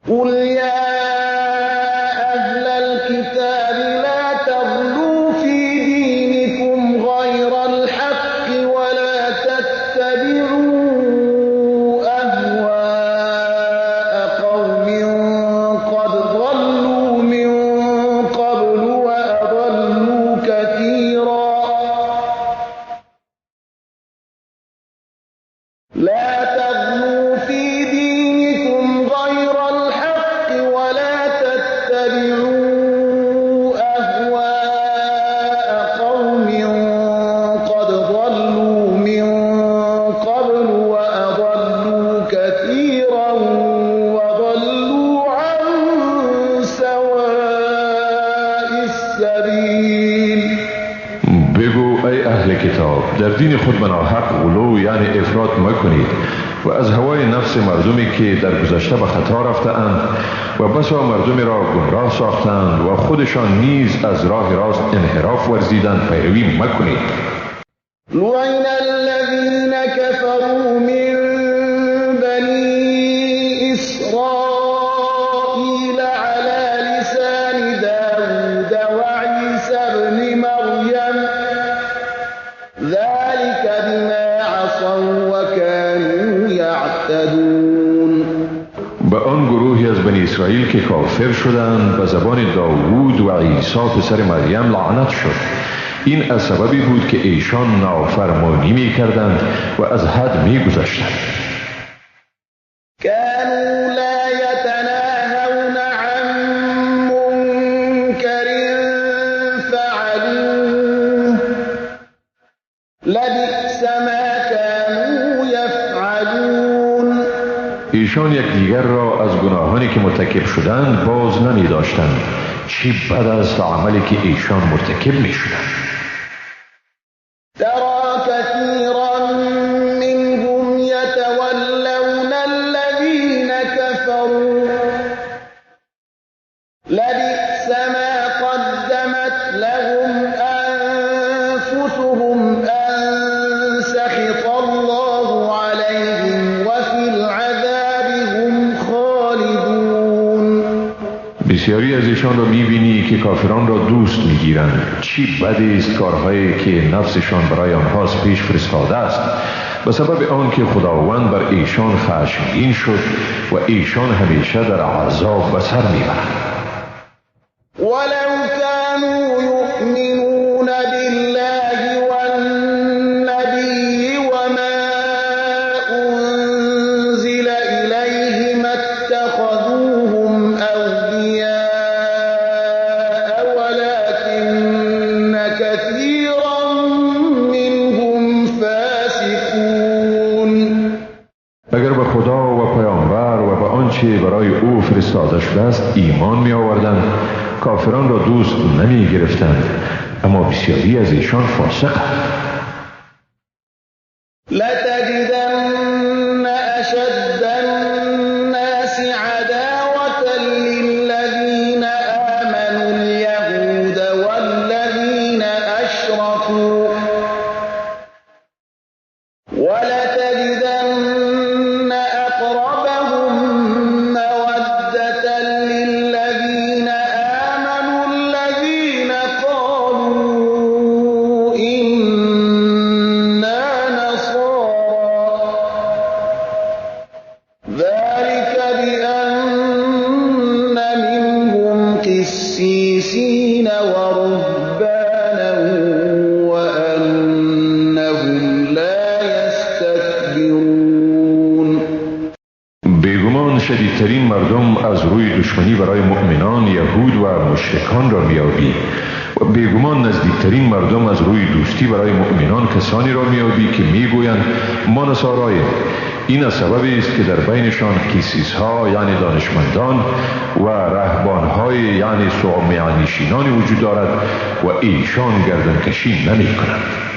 S2: قل يا أهل الكتاب لا تغلوا في دينكم غير الحق ولا تتبعوا أهواء قوم قد ضلوا من قبل وأضلوا كثيرا. لا تغلوا في دينكم غير الحق ولا تتبعوا أهواء قوم قد ضلوا من قبل وأضلوا كثيرا وضلوا عن سواء السبيل.
S3: بگو ای اهل کتاب در دین خود به ناحق غلو یعنی افراط مکنید و از هوای نفس مردمی که در گذشته به خطا رفته اند و بسا مردمی را گمراه ساختند و خودشان نیز از راه راست انحراف ورزیدند پیروی مکنید.
S2: لعن الذين كفروا من بني إسرائيل على لسان داود وعيسى ابن مريم ذلك بما عصوا وكانوا يعتدون.
S3: به آن گروهی از بنی اسرائیل که کافر شدند به زبان داوود و عیسی پسر مریم لعنت شد. این از سببی بود که ایشان نافرمانی می کردند و از حد می گذشتند.
S2: كانوا لا يتناهون عن منكر فعلوه لبئس ما كانوا يفعلون.
S3: ایشان یکدیگر را از گناهانی که مرتکب شدند باز نمی داشتند. چی بد است عملی که ایشان مرتکب می شدند.
S2: ترى كثيرا منهم يتولون الذين كفروا لبئس ما قدمت لهم أنفسهم أن سخط الله عليهم وفي العذاب هم خالدون.
S3: بسیاری از ایشان را می‌بینی که کافران را دوست می‌گیرند. چی بدی است کارهایی که نفسشان برای آنهاست پیش فرستاده است، به سبب آنکه خداوند بر ایشان خشمگین شد و ایشان همیشه در عذاب به سر می‌برند.
S2: ولو كانوا يؤمنون بالله والنبي وما أنزل إليه ما اتخذوهم أولياء ولكن كثيرا منهم فاسقون.
S3: اگر به خدا و پیامبر و به آنچه برای او فرستاده شده است ایمان می آوردند کافران را دوست نمی گرفتند، اما بسیاری از ایشان فاسقند.
S2: لتجدن أشد الناس عداوة للذين آمنوا اليهود والذين أشركوا ولتجدن أقربهم مودة للذين آمنوا الذين قالوا إنا نصارى ذلك بأن منهم قسيسين ورهبانا وأنهم لا يستكبرون.
S3: بیگمان شدیدترین مردم از روی دشمنی برای مؤمنان یهود و مشرکان را میابی و بیگمان نزدیکترین مردم از روی دوستی برای مؤمنان کسانی را میابی که میگویند ما نصاراییم. این از سببی است که در بینشان قسیس‌ها یعنی دانشمندان و رهبان‌های یعنی صومعه‌نشینانی وجود دارد و ایشان گردنکشی نمی‌کنند.